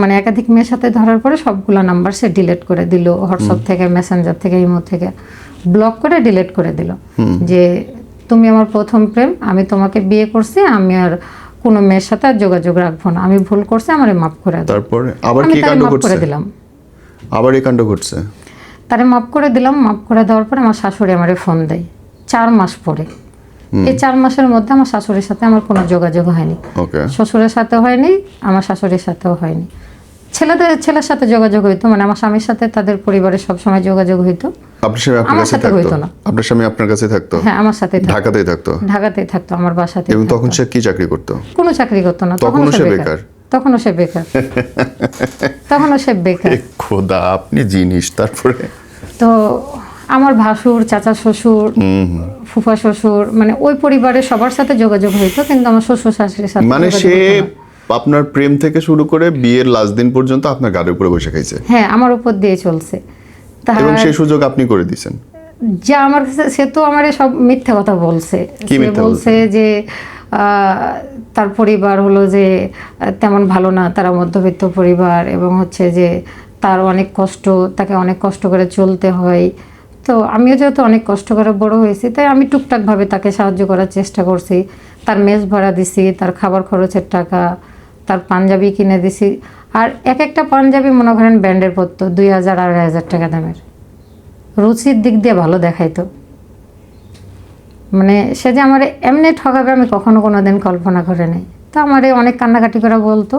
মানে একাধিক মেয়ের সাথে ধরার পরে সবগুলো নাম্বার সে ডিলিট করে দিল। হোয়াটসঅ্যাপ থেকে, মেসেঞ্জার থেকে, ইমো থেকে ব্লক করে ডিলিট করে দিল যে তুমি আমার প্রথম প্রেম, আমি তোমাকে বিয়ে করছি, আমি আর কোনো মেয়ের সাথে আর যোগাযোগ রাখবো না, আমি ভুল করছি, আমারে মাফ করে দাও। তারপরে আবার আমি কি তারে কাণ্ড মাফ করে ঘটছে? দিলাম। আবার এই কাণ্ড ঘটছে? তারে মাফ করে দিলাম। মাফ করে দেওয়ার পরে আমার শাশুড়ি আমারে ফোন দেয় 4 মাস পরে। এই 4 মাসের মধ্যে আমার শাশুড়ির সাথে আমার কোনো যোগাযোগ হয়নি। ওকে। শ্বশুরের সাথে হয়নি, আমার শাশুড়ির সাথেও হয়নি। ছেলের সাথে যোগাযোগ হইতো, মানে আমার স্বামীর সাথে তাদের পরিবারের সবসময় যোগাযোগ হইতো। আপনার স্বামী আপনার আমার কাছে সাথে থাকতো? হইতো না। আপনার স্বামী আপনার কাছে থাকতো? হ্যাঁ, আমার সাথে ঢাকাতেই থাকতো? ঢাকাতেই থাকতো, আমার বাসাতে। এবং তখন সে কি চাকরি করতো? কোনো চাকরি করতো না, তখনও সে বেকার? তখনও সে বেকার। তখনও সে বেকার। এ খোদা, আপনি জিনিস। তারপরে তো আমার ভাসুর, চাচা শ্বশুর, ফুফা শ্বশুর, মানে ওই পরিবারের সবার সাথে যোগাযোগ হইতো, কিন্তু আমার শ্বশুর শাশুড়ির সাথে মানে যোগাযোগ সে হইতো না। আপনার প্রেম থেকে শুরু করে বিয়ের লাস্ট দিন পর্যন্ত আপনার গাড়ির উপরে বসে খাইছে? হ্যাঁ, আমার উপর দিয়ে চলছে। এবং সেই সুযোগ আপনি করে দিয়েছেন? যা আমার কাছে, সে তো আমার সব মিথ্যা কথা বলছে। কি সে মিথ্যা বলছে যে তার পরিবার হলো যে তেমন ভালো না, তারা মধ্যবিত্ত পরিবার, এবং হচ্ছে যে তার অনেক কষ্ট, তাকে অনেক কষ্ট করে চলতে হয়। তো আমিও যেহেতু অনেক কষ্ট করে বড় হয়েছি, তাই আমি টুকটাকভাবে তাকে সাহায্য করার চেষ্টা করছি। তার মেস ভাড়া দিছি, তার খাবার খরচের টাকা, তার পাঞ্জাবি কিনে দিছি। আর এক একটা পাঞ্জাবি মনে করেন ব্র্যান্ডের পড়তো 2000 2500 টাকা দামের। রুচির দিক দিয়ে ভালো দেখাইতো। মানে সে যে আমার এমনি ঠকাবে আমি কখনো কোনো দিন কল্পনা করে নাই। তো আমারে অনেক কান্নাকাটি করে বলতো,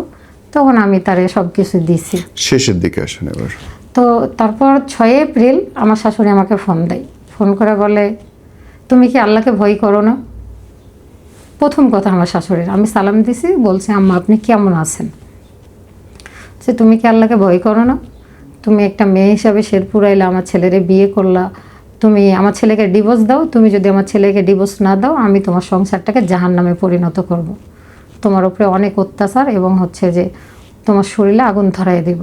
তখন আমি তারে সব কিছু দিছি। শেষের দিকে আসেন এবার। তো তারপর 6 এপ্রিল আমার শাশুড়ি আমাকে ফোন দেয়। ফোন করে বলে তুমি কি আল্লাহকে ভয় করো না? প্রথম কথা আমার শাশুড়ির। আমি সালাম দিছি, বলছে আম্মা আপনি কেমন আছেন? যে তুমি কি আল্লাহকে ভয় করো না? তুমি একটা মেয়ে হিসাবে শেরপুর আইলা, আমার ছেলেরে বিয়ে করলা, তুমি আমার ছেলেকে ডিভোর্স দাও। তুমি যদি আমার ছেলেকে ডিভোর্স না দাও, আমি তোমার সংসারটাকে জাহান্নামে পরিণত করব। তোমার উপরে অনেক অত্যাচার, এবং হচ্ছে যে তোমার শরীরে আগুন ধরাই দেব।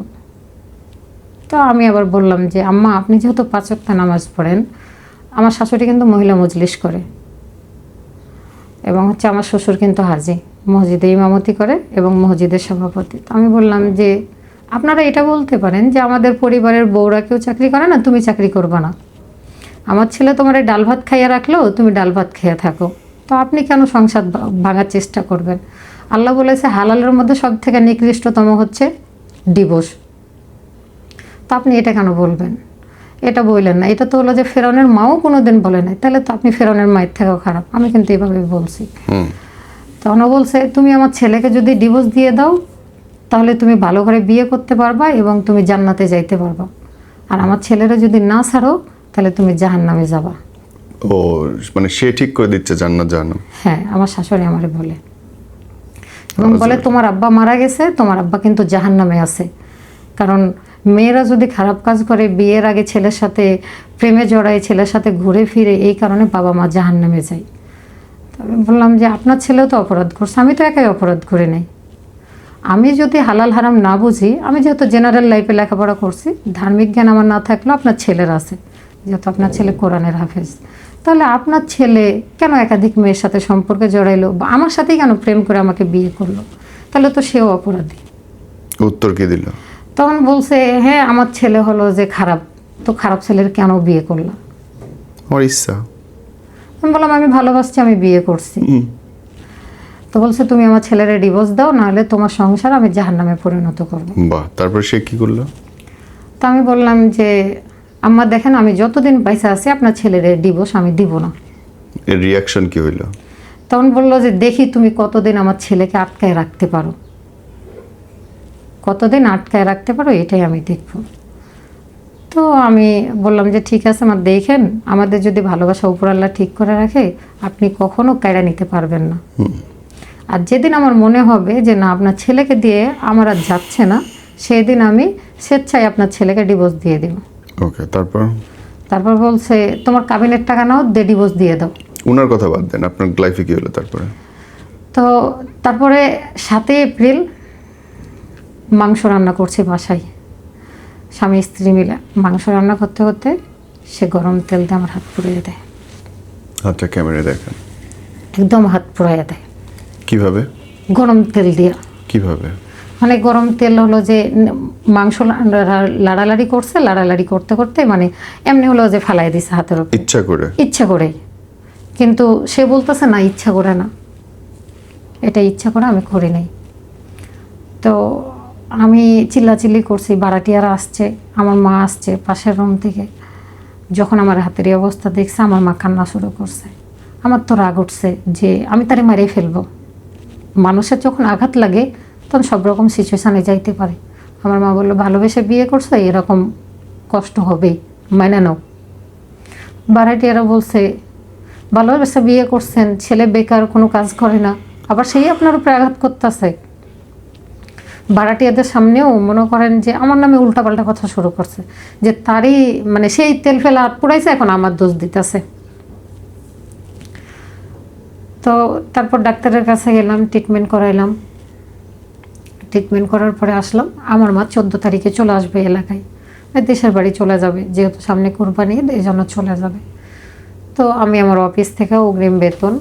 তো আমি আবার বললাম যে আম্মা আপনি যেহেতু 5 ওয়াক্ত নামাজ পড়েন, আমার শাশুড়ি কিন্তু মহিলা মজলিস করে, এবং হচ্ছে আমার শ্বশুর কিন্তু হাজি, মসজিদে ইমামতি করে এবং মসজিদের সভাপতি। তো আমি বললাম যে আপনারা এটা বলতে পারেন যে আমাদের পরিবারের বউরা কেউ চাকরি করে না, তুমি চাকরি করবা না। আমার ছেলে তোমার এই ডাল ভাত খাইয়া রাখলো, তুমি ডাল ভাত খেয়ে থাকো। তো আপনি কেন সংসার ভাঙার চেষ্টা করবেন? আল্লাহ বলেছে হালালের মধ্যে সব থেকে নিকৃষ্টতম হচ্ছে ডিভোর্স। তো আপনি এটা কেন বলবেন? এটা বললেন না। এটা তো হলো যে ফেরাউনের মাও কোনোদিন বলে নাই, তাহলে তো আপনি ফেরাউনের মায়ের থেকেও খারাপ। আমি কিন্তু এইভাবেই বলছি। তখন ও বলছে তুমি আমার ছেলেকে যদি ডিভোর্স দিয়ে দাও, তাহলে তুমি ভালো করে বিয়ে করতে পারবা এবং তুমি জান্নাতে যাইতে পারবা। আর আমার ছেলেরা যদি না ছাড়ো, তাহলে তুমি জাহান্নামে যাবা। ও মানে সে ঠিক করে দিচ্ছে জান্নাত জাহান্নাম। হ্যাঁ, আমার শাশুড়ি আমারে বলে, এবং বলে তোমার আব্বা মারা গেছে, তোমার আব্বা কিন্তু জাহান্নামে আছে। কারণ মেয়েরা যদি খারাপ কাজ করে, বিয়ের আগে ছেলের সাথে প্রেমে জড়ায়, ছেলের সাথে ঘুরে ফিরে, এই কারণে বাবা মা জাহান্নামে যায়। আমি বললাম যে আপনার ছেলেও তো অপরাধ করছে, আমি তো একাই অপরাধ করে নাই। আমি যদি হালাল হারাম না বুঝি, আমি যেহেতু জেনারেল লাইফে লেখাপড়া করছি, ধার্মিক জ্ঞান আমার না থাকলেও আপনার ছেলের আছে, যেহেতু আপনার ছেলে কোরআনের হাফেজ, তাহলে আপনার ছেলে কেন একাধিক মেয়ের সাথে সম্পর্কে জড়াইলো, বা আমার সাথেই কেন প্রেম করে আমাকে বিয়ে করলো, তাহলে তো সেও অপরাধী। উত্তর কি দিল? তখন বলছে হ্যাঁ আমার ছেলে হলো যে খারাপ, তো খারাপ ছেলের কেন বিয়ে করলাম? আমার ইচ্ছা। আমি বললাম আমি ভালোবাসছি, আমি বিয়ে করছি। তো বলছে তুমি আমার ছেলের ডিভোর্স দাও, নাহলে তোমার সংসার আমি জাহান্নামে পরিণত করবো। বাহ, তারপর সে কি করলো? তো আমি বললাম যে আম্মা দেখেন, আমি যতদিন পয়সা আছি আপনার ছেলের ডিভোর্স আমি দিব না। এর রিয়াকশন কি হইলো? তখন বললো যে দেখি তুমি কতদিন আমার ছেলেকে আটকায় রাখতে পারো, কতদিন আটকায় রাখতে পারো, এটাই আমি দেখব। তো আমি বললাম যে ঠিক আছে, আমার দেখেন, আমাদের যদি ভালোবাসা উপর আল্লাহ ঠিক করে রাখে, আপনি কখনো কায়রা নিতে পারবেন না। আর যেদিন আমার মনে হবে যে না আপনার ছেলেকে দিয়ে আমার আর যাচ্ছে না, সেই দিন আমি স্বেচ্ছায় আপনার ছেলেকে ডিভোর্স দিয়ে দেব। ওকে, তারপর? তারপর বলছে তোমার কাবিনের টাকা নাও, দিয়ে ডিভোর্স দিয়ে দাও। উনার কথা বাদ দেন, আপনার লাইফে কি হলো তারপরে? তো তারপরে 7 এপ্রিল মাংস রান্না করছি বাসায়, স্বামী স্ত্রী মিলে মাংস রান্না করতে করতে সে গরম তেল দিয়ে আমার হাত পুড়িয়ে দেয়। হাতটা ক্যামেরায় দেখেন। একদম হাত পুড়াইয়া দেয়। কিভাবে? গরম তেল দিয়া। কিভাবে? মানে গরম তেল হলো যে মাংস লাড়ালাড়ি করছে, লাড়ালাড়ি করতে করতে মানে এমনি হলো যে ফালাই দিছে হাতের উপর ইচ্ছা করে? ইচ্ছা করে। কিন্তু সে বলতেছে না ইচ্ছা করে না, এটা ইচ্ছা করে আমি করি নাই। তো আমি চিল্লাচিল্লি করছি, ভাড়াটিয়ারা আসছে, আমার মা আসছে পাশের রুম থেকে। যখন আমার হাতের এই অবস্থা দেখছে, আমার মা কান্না শুরু করছে। আমার তো রাগ উঠছে যে আমি তারে মারিয়ে ফেলবো। মানুষের যখন আঘাত লাগে তখন সব রকম সিচুয়েশানে যাইতে পারে। আমার মা বললো ভালোবেসে বিয়ে করছো, এরকম কষ্ট হবেই, মাইনে নাও। ভাড়াটিয়ারা বলছে ভালোবেসে বিয়ে করছেন, ছেলে বেকার, কোনো কাজ করে না, আবার সেই আপনার উপরে আঘাত করতেছে। ভাড়াটিয়াদের সামনেও মনে করেন যে আমার নামে উল্টাপাল্টা কথা শুরু করছে, যে তারই মানে সেই তেল ফেলা হাত পুড়াইছে, এখন আমার দোষ দিতেছে। তো তারপর ডাক্তারের কাছে গেলাম, ট্রিটমেন্ট করাইলাম। ট্রিটমেন্ট করার পরে আসলাম। আমার মা 14 তারিখে চলে আসবে এলাকায়, দেশের বাড়ি চলে যাবে, যেহেতু সামনে কোরবানি, এই জন্য চলে যাবে। তো আমি আমার অফিস থেকে অগ্রিম বেতন,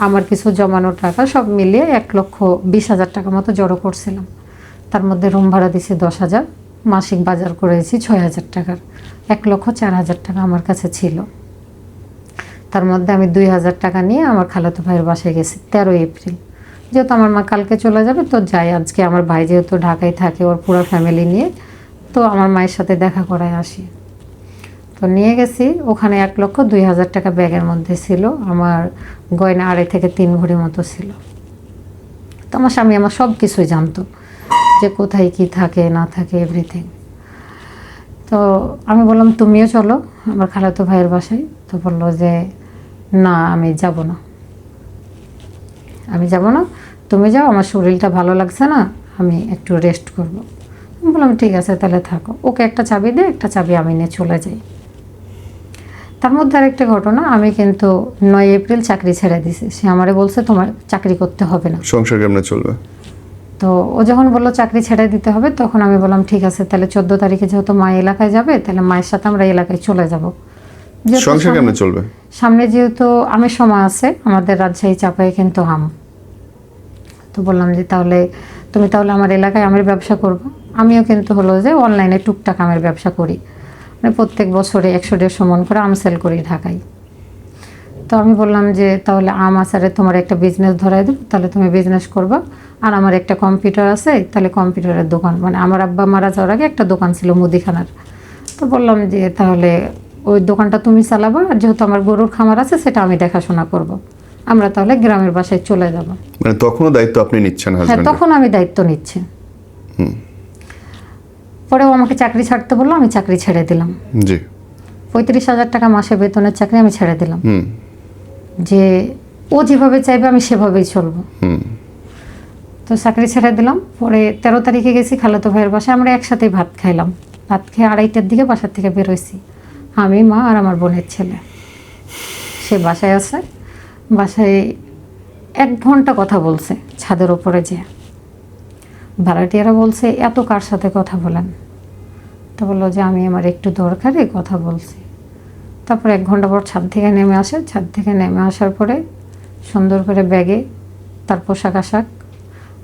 আমার কিছু জমানো টাকা সব মিলিয়ে 1,20,000 টাকা মতো জড়ো করছিলাম। তার মধ্যে রুম ভাড়া দিছি 10,000, মাসিক বাজার করেছি 6,000 টাকার, 1,04,000 টাকা আমার কাছে ছিল। তার মধ্যে আমি 2,000 টাকা নিয়ে আমার খালাতো ভাইয়ের বাসায় গেছি 13 এপ্রিল। যেহেতু আমার মা কালকে চলে যাবে, তো যাই আজকে, আমার ভাই যেহেতু ঢাকায় থাকে, ওর পুরো ফ্যামিলি নিয়ে, তো আমার মায়ের সাথে দেখা করায় আসি। তো নিয়ে গেছি ওখানে, 1,02,000 টাকা ব্যাগের মধ্যে ছিল, আমার গয়না 2.5 থেকে 3 ভরি মতো ছিল। তো আমার স্বামী আমার সব কিছুই জানতো, যে কোথায় কি থাকে না থাকে, এভরিথিং। তো আমি বললাম তুমিও চলো আমার খালাতো ভাইয়ের বাসায়। তো বললো যে না আমি যাব না, আমি যাব না, তুমি যাও, আমার শরীরটা ভালো লাগছে না, আমি একটু রেস্ট করব। আমি বললাম ঠিক আছে তাহলে থাকো, ওকে একটা চাবি দে, একটা চাবি আমি নিয়ে চলে যাই। তার মধ্যে আরেকটা ঘটনা, আমি কিন্তু 9 এপ্রিল চাকরি ছেড়ে দিছি। সে আমারে বলছে তোমার চাকরি করতে হবে না। সংসার কেমনে চলবে? তো ও যখন বললো চাকরি ছেড়ে দিতে হবে, তখন আমি বললাম ঠিক আছে তাহলে 14 তারিখে যেহেতু মা এলাকায় যাবে, তাহলে মায়ের সাথে আমরা এলাকায় চলে যাব। সংসার কেমনে চলবে? সামনে যেহেতু আমের সময় আছে, আমাদের রাজশাহী চাপায় কিন্তু আম। তো বললাম যে তাহলে তুমি তাহলে আমার এলাকায় আমের ব্যবসা করবো। আমিও কিন্তু হলো যে অনলাইনে টুকটাক আমের ব্যবসা করি, মানে প্রত্যেক বছরে 100-150 মন করে আম সেল করি ঢাকায়। তো আমি বললাম যে তাহলে আম আচারে তোমার একটা বিজনেস ধরাই দেবো, তাহলে তুমি বিজনেস করবা। আর আমার একটা কম্পিউটার আছে, তাহলে কম্পিউটারের দোকান, মানে আমার আব্বা মারা যাওয়ার আগে একটা দোকান ছিল মুদিখানার। তো বললাম যে তাহলে ওই দোকানটা তুমি চালাবা, আর যেহেতু আমার গরুর খামার আছে সেটা আমি দেখাশোনা করব। আমরা তাহলে গ্রামের বাসায় চলে যাব। মানে তখনও দায়িত্ব আপনি নিচ্ছেন? হ্যাঁ, হাজবেন্ড? তখন আমি দায়িত্ব নিচ্ছি। পরেও আমাকে চাকরি ছাড়তে বললো, আমি চাকরি ছেড়ে দিলাম। জি। 35,000 টাকা মাসে বেতনের চাকরি আমি ছেড়ে দিলাম, হুম যে ও যেভাবে চাইবে আমি সেভাবেই চলবো। হুম তো চাকরি ছেড়ে দিলাম। পরে 13 তারিখে গেছি খালাতো ভাইয়ের বাসায়, আমরা একসাথেই ভাত খাইলাম। ভাত খেয়ে 2:30টার দিকে বাসার থেকে বের হয়েছি, আমি, মা আর আমার বোনের ছেলে। সে বাসায় আছে, বাসায় 1 ঘন্টা কথা বলছে ছাদের ওপরে যে। ভাড়াটিয়ারা বলছে এত কার সাথে কথা বলেন? তো বললো যে আমি আমার একটু দরকারে কথা বলছি। তারপর 1 ঘন্টা পর ছাদ থেকে নেমে আসে। ছাদ থেকে নেমে আসার পরে সুন্দর করে ব্যাগে তার পোশাক আশাক,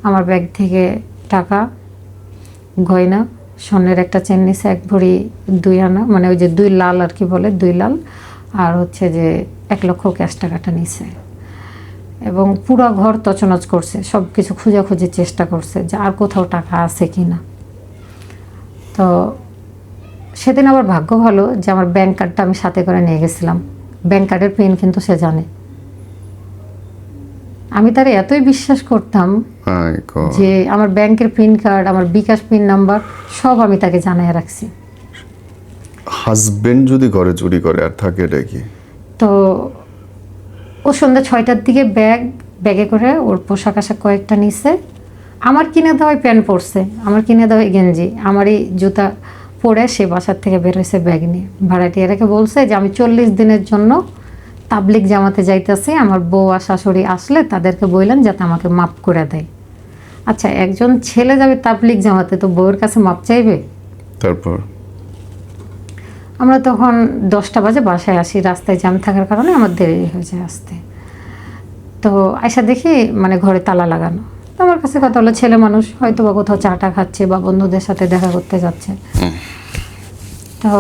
আমার ব্যাগ থেকে টাকা, গয়না, স্বর্ণের একটা চেন নিছে 1 ভরি 2 আনা, মানে ওই যে 2 লাল আর কি বলে, 2 লাল, আর হচ্ছে যে 1 লক্ষ ক্যাশ টাকাটা নিছে। এবং পুরো ঘর তছনছ করছে, সব কিছু খোঁজাখুঁজির চেষ্টা করছে যে আর কোথাও টাকা আছে কি না। তো সেদিন আবার ভাগ্য ভালো যে আমার ব্যাংক কার্ডটা আমি সাথে করে নিয়ে গেছিলাম। ব্যাংক কার্ডের পিন কিন্তু সে জানে। আমি তার এতই বিশ্বাস করতাম মাই গড, যে আমার ব্যাংকের পিন কার্ড, আমার বিকাশ পিন নাম্বার সব আমি তাকে জানিয়ে রাখছি। হাজবেন্ড যদি ঘরে চুরি করে আর থাকে এটা কি? তো ও সন্ধ্যা 6টার দিকে ব্যাগে করে ওর পোশাক আশাক কয়েকটা নিছে। আমার কিনে দেওয়াই প্যান্ট পরছে, আমার কিনে দেওয়াই গেঞ্জি, আমারই জুতা পরে সে বাসার থেকে বের হয়েছে ব্যাগ নিয়ে। ভাড়াটিয়ারাকে বলছে যে আমি 40 দিনের জন্য তাবলিগ জামাতে যাইতেছি, আমার বউ আর শাশুড়ি আসলে তাদেরকে বললেন যাতে আমাকে মাপ করে দেয়। আচ্ছা, একজন ছেলে যাবে তাবলিগ জামাতে, তো বউয়ের কাছে মাপ চাইবে? তারপর আমরা তখন 10টা বাজে বাসায় আসি, রাস্তায় জ্যাম থাকার কারণে আমার দেরি হয়ে যায় আসতে। তো আয়সা দেখি মানে ঘরে তালা লাগানো। তো আমার কাছে কথা হলো ছেলে মানুষ হয়তো বা কোথাও চাটা খাচ্ছে বা বন্ধুদের সাথে দেখা করতে যাচ্ছে। তো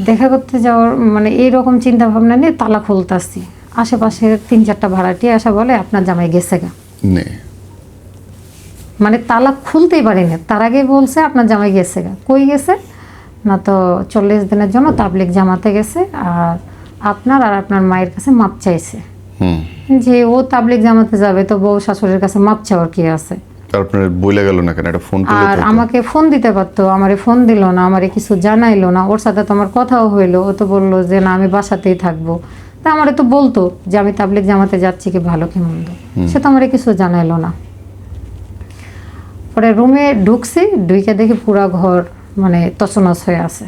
দেখা করতে যাওয়ার মানে এইরকম চিন্তা ভাবনা নিয়ে তালা খুলতেছি, আশেপাশে 3-4টা ভাড়াটিয়া আসা বলে আপনার জামাই গেছে গা। নে মানে তালা খুলতেই পারি না, তার আগে বলছে আপনার জামাই গেছে গা। কই গেছে না, তো 40 দিনের জন্য তাবলিগ জামাতে গেছে আর আপনার আর আপনার মায়ের কাছে মাপ চাইছে। হুম, যে ও তাবলিগ জামাতে যাবে তো বউ শাশুড়ির কাছে মাপ চাওয়ার কি আছে? আপনার বলে গেল না কেন? এটা ফোন করলে আর তো হতো। আমাকে ফোন দিতে পারতো, আমারে ফোন দিল না, আমারে কিছু জানাইলো না। ওর সাথে তো আমার কথাও হইলো, ও তো বললো যে না আমি বাসাতেই থাকবো। তা আমারে তো বলতো যে আমি তাবলিগ জামাতে যাচ্ছি, কি ভালো কি মন্দ, সে তো আমারে কিছু জানাইলো না। পরে রুমে ঢুকছি, ঢুকে দেখি পুরা ঘর মানে তছনছ হয়ে আছে।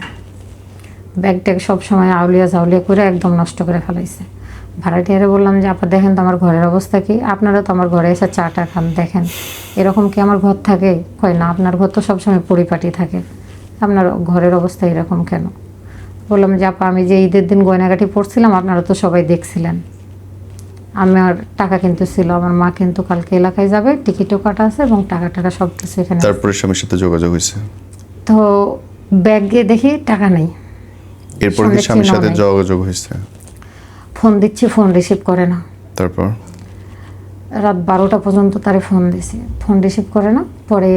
ব্যাগ ট্যাগ সব সময় আউলিয়া জাউলিয়া করে একদম নষ্ট করে ফেলাইছে। ভাড়াটিয়ারে বললাম যে আপা দেখেন তো আমার ঘরের অবস্থা কি, আপনারা তো আমার ঘরে এসে চাটা খান, দেখেন এরকম কি আমার ঘর থাকে? কয় না, আপনার ঘর তো সবসময় পরিপাটি থাকে, আপনার ঘরের অবস্থা এরকম কেন? বললাম যে আপা আমি যে ঈদের দিন গয়নাগাটি পরছিলাম আপনারা তো সবাই দেখছিলেন, আমার টাকা কিন্তু ছিল, আমার মা কিন্তু কালকে এলাকায় যাবে, টিকিটও কাটা আছে এবং টাকা সব কিছু এখানে আছে। তারপরে স্বামীর সাথে যোগাযোগ হয়েছে? তো ব্যাগে দেখি টাকা নেই। এরপর কি সঙ্গে স্বামীর চিহ্ন সাথে নাই। যোগাযোগ হয়েছে? ফোন দিচ্ছি, ফোন রিসিভ করে না। তারপর রাত 12টা পর্যন্ত তারে ফোন দিছি, ফোন রিসিভ করে না। পরে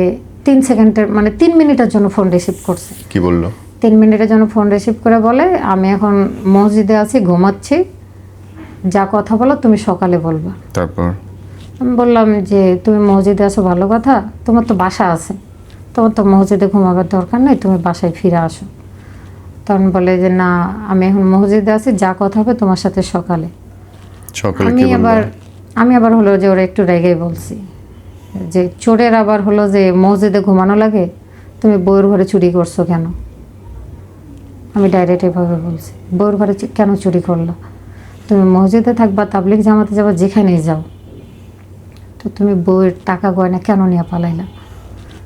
3 সেকেন্ডের মানে 3 মিনিটের জন্য ফোন রিসিভ করছে। কি বললো? 3 মিনিটের জন্য ফোন রিসিভ করে বলে আমি এখন মসজিদে আছি, ঘুমাচ্ছি, যা কথা বলো তুমি সকালে বলবা। তারপর আমি বললাম যে তুমি মসজিদে আছো ভালো কথা, তোমার তো বাসা আছে, তোমার তো মসজিদে ঘুমাবার দরকার নেই, তুমি বাসায় ফিরে আসো। তখন বলে যে না আমি এখন মসজিদে আছি, যা কথা হবে তোমার সাথে সকালে। সকালে আমি কি বললো? আমি আবার হলো যে ওরা একটু রেগেই বলছি যে চোরের আবার হলো যে মসজিদে ঘুমানো লাগে, তুমি বউয়ের ঘরে চুরি করছো কেন? আমি ডাইরেক্ট এভাবে বলছি, বউয়ের ঘরে কেন চুরি করলো? তুমি মসজিদে থাকবা, তাবলিগ জামাতে যাবা, যেখানেই যাও, তো তুমি বউয়ের টাকা গয়না কেন নিয়ে পালাইলা?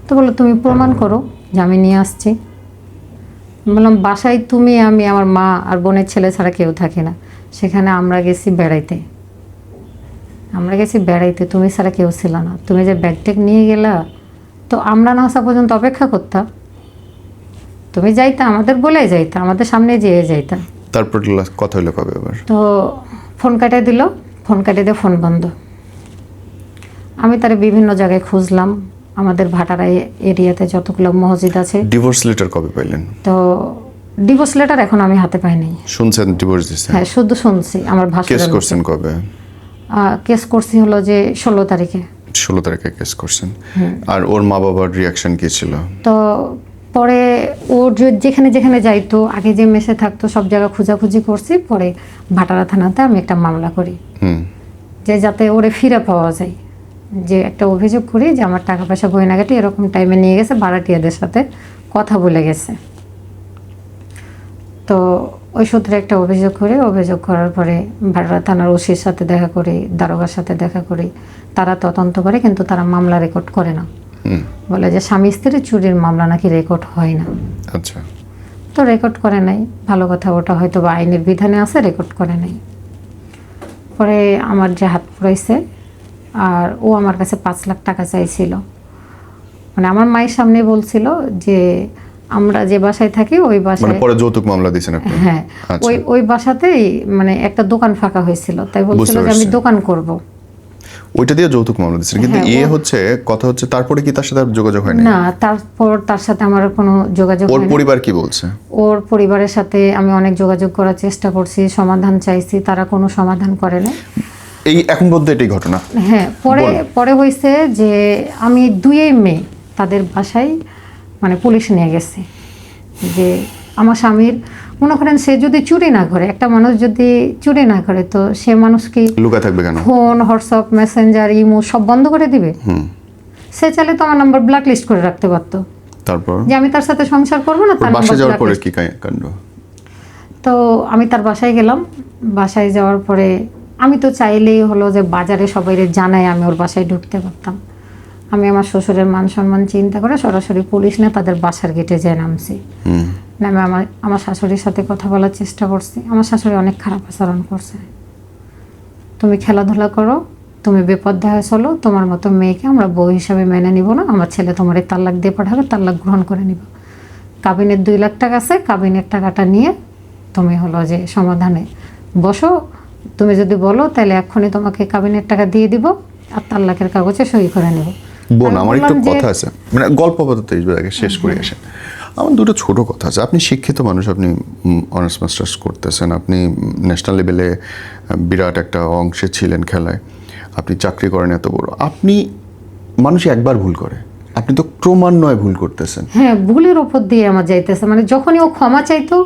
তো বললো তুমি প্রমাণ করো যে আমি নিয়ে আসছি। বললাম বাসায় তুমি, আমি, আমার মা আর বোনের ছেলে ছাড়া কেউ থাকে না, সেখানে আমরা গেছি বেড়াইতে, তুমি ছাড়া কেউ ছিল না। তুমি যে ব্যাগ ট্যাগ নিয়ে গেলা, তো আমরা না আসা পর্যন্ত অপেক্ষা করতাম, তুমি যাইতা আমাদের বলে যাইতা, আমাদের সামনে যেয়ে যাইতা। তারপর কথা হলো কবে আবার? তো ফোন কাটিয়ে দিল, ফোন কাটিয়ে দিয়ে ফোন বন্ধ। আমি তার বিভিন্ন জায়গায় খুঁজলাম, আমাদের ভাটারা এরিয়াতে যতগুলো মসজিদ আছে। ডিভোর্স লেটার কবে পাইলেন? তো ডিভোর্স লেটার এখন আমি হাতে পাইনি। শুনছেন ডিভোর্স দিছে? হ্যাঁ শুধু শুনছি, আমার কেস ভাষা করছেন কবে? কেস করছি হলো যে 16 তারিখে। 16 তারিখে কেস করছেন। আর ওর মা বাবার রিয়াকশন কি ছিল? তো পরে যেখানে যেখানে যাইতো, আগে যে মেসে থাকতো সব জায়গা খোঁজাখুঁজি করছি, পরে ভাটারা থানাতে আমি একটা মামলা করি যে যাতে ওরে ফিরে পাওয়া যায়। যে একটা অভিযোগ করি যে আমার টাকা পয়সা গয়নাগাটি এরকম টাইমে নিয়ে গেছে, ভাড়াটিয়াদের সাথে কথা বলে গেছে। তো ওই সূত্রে একটা অভিযোগ করি, অভিযোগ করার পরে ভাটারা থানার ওসির সাথে দেখা করি, দারোগার সাথে দেখা করি। তারা তদন্ত করে, কিন্তু তারা মামলা রেকর্ড করে না। বলে যে স্বামী স্ত্রী চুরির মামলা নাকি রেকর্ড হয় না। আচ্ছা, তো রেকর্ড করে নাই, ভালো কথা, ওটা হয়তো বা আইনের বিধানে আছে, রেকর্ড করে নাই। পরে আমার যে হাত পুরাইছে, আর ও আমার কাছে 5 লাখ টাকা চাইছিল। মানে আমার মায়ের সামনে বলছিল যে আমরা যে বাসায় থাকি ওই মানে বাসায়, পরে যৌতুক মামলা দিয়েছেন আপনি? হ্যাঁ, আচ্ছা। ওই বাসাতেই মানে একটা দোকান ফাঁকা হয়েছিল, তাই বলছিল বুঝতে যে আমি পারছি। দোকান করব। ওইটা দিয়ে যৌতুক মামলা দিয়েছেন, কিন্তু হ্যাঁ, কথা হচ্ছে তারপরে কি তার সাথে আর যোগাযোগ হয়নি? না, তারপর তার সাথে আমার আর কোনো যোগাযোগ ওর হয়নি। পরিবার কি বলছে? ওর পরিবারের সাথে আমি অনেক যোগাযোগ করার চেষ্টা করছি, সমাধান চাইছি, তারা কোনো সমাধান করে না। এই এখন পর্যন্ত এটাই ঘটনা? হ্যাঁ, পরে হয়েছে যে আমি 2 মে তাদের বাসায় মানে পুলিশ নিয়ে গেছে। যে আমার স্বামীর, মনে করেন সে যদি চুরি না করে, একটা মানুষ যদি চুরি না করে, তো সে মানুষ কি লুকা থাকবে কেন? ফোন, হোয়াটসঅ্যাপ, মেসেঞ্জার, ইমো সব বন্ধ করে দিবে? সে চাইলে তো আমার নাম্বার ব্ল্যাক লিস্ট করে রাখতে পারতো, তারপর যে আমি তার সাথে সংসার করবো না, তার বাসায় নাম্বার যাওয়ার পরে blacklist। কি কাণ্ড? তো আমি তার বাসায় গেলাম। বাসায় যাওয়ার পরে আমি তো চাইলেই হলো যে বাজারে সবাই জানাই আমি ওর বাসায় ঢুকতে পারতাম। আমি আমার শ্বশুরের মান সম্মান চিন্তা করে সরাসরি পুলিশ না তাদের বাসার গেটে যেয়ে নামছি। নামে আমার শাশুড়ির সাথে কথা বলার চেষ্টা করছি। আমার শাশুড়ি অনেক খারাপ আচরণ করছে। তুমি খেলাধুলা করো, তুমি বেপরোয়া চলো, তোমার মতো মেয়েকে আমরা বউ হিসাবে মেনে নিব না, আমার ছেলে তোমার তালাক দিয়ে পাঠাবে, তালাক গ্রহণ করে নিব। কাবিনের 2 লাখ টাকা আছে, কাবিনের টাকাটা নিয়ে তুমি হলো যে সমাধানে বসো। তুমি যদি বলো তাহলে এক্ষুনি তোমাকে কাবিনের টাকা দিয়ে দিব, আর তালাকের কাগজে সই করে নেব। বোন, আমি আমার একটু বললাম যে- কথা আছে, মানে গল্প আপাতত এই আগে শেষ করে আসেন। আমার দুটো ছোট কথা আছে। আপনি শিক্ষিত মানুষ, আপনি অনার্স মাস্টার্স করতেছেন, আপনি ন্যাশনাল লেভেলে বিরাট একটা অংশে ছিলেন খেলায়, আপনি চাকরি করেন এত বড়। আপনি, মানুষ একবার ভুল করে, আপনি তো ক্রমান্বয়ে ভুল করতেছেন। হ্যাঁ, ভুলের ওপর দিয়ে আমার যাইতেছে। মানে যখনই ও ক্ষমা চাইতো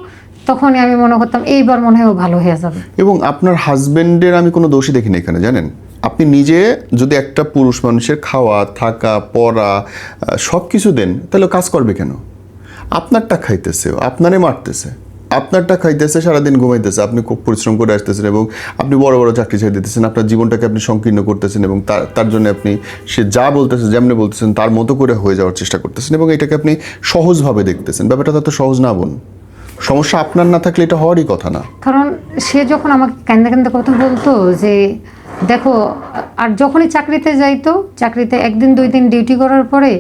তখনই আমি মনে করতাম এইবার মনে হয় ও ভালো হয়ে যাবে। এবং আপনার হাজবেন্ডের আমি কোনো দোষই দেখি না এখানে, জানেন। আপনি নিজে যদি একটা পুরুষ মানুষের খাওয়া, থাকা, পড়া সব কিছু দেন, তাহলে কাজ করবে কেন? আপনারটা খাইতেছে, আপনারে মারতেছে, আপনারটা খাইতেছে, সারাদিন ঘুমাইতেছে, আপনি খুব পরিশ্রম করে আসতেছেন এবং আপনি বড় বড় চাকরি ছেড়ে দিতেছেন, আপনার জীবনটাকে আপনি সংকীর্ণ করতেছেন এবং তার জন্য আপনি সে যা বলতেছে, যেমনি বলতেছেন তার মতো করে হয়ে যাওয়ার চেষ্টা করতেছেন এবং এটাকে আপনি সহজভাবে দেখতেছেন। ব্যাপারটা তত সহজ না, বোন। সমস্যা আপনার না থাকলে এটা হওয়ারই কথা না। কারণ সে যখন আমাকে কান্দে কান্দে কথা বলতো যে দেখো, আর যখনই চাকরিতে যাইতো, চাকরিতে 1 দিন 2 দিন ডিউটি করার পরে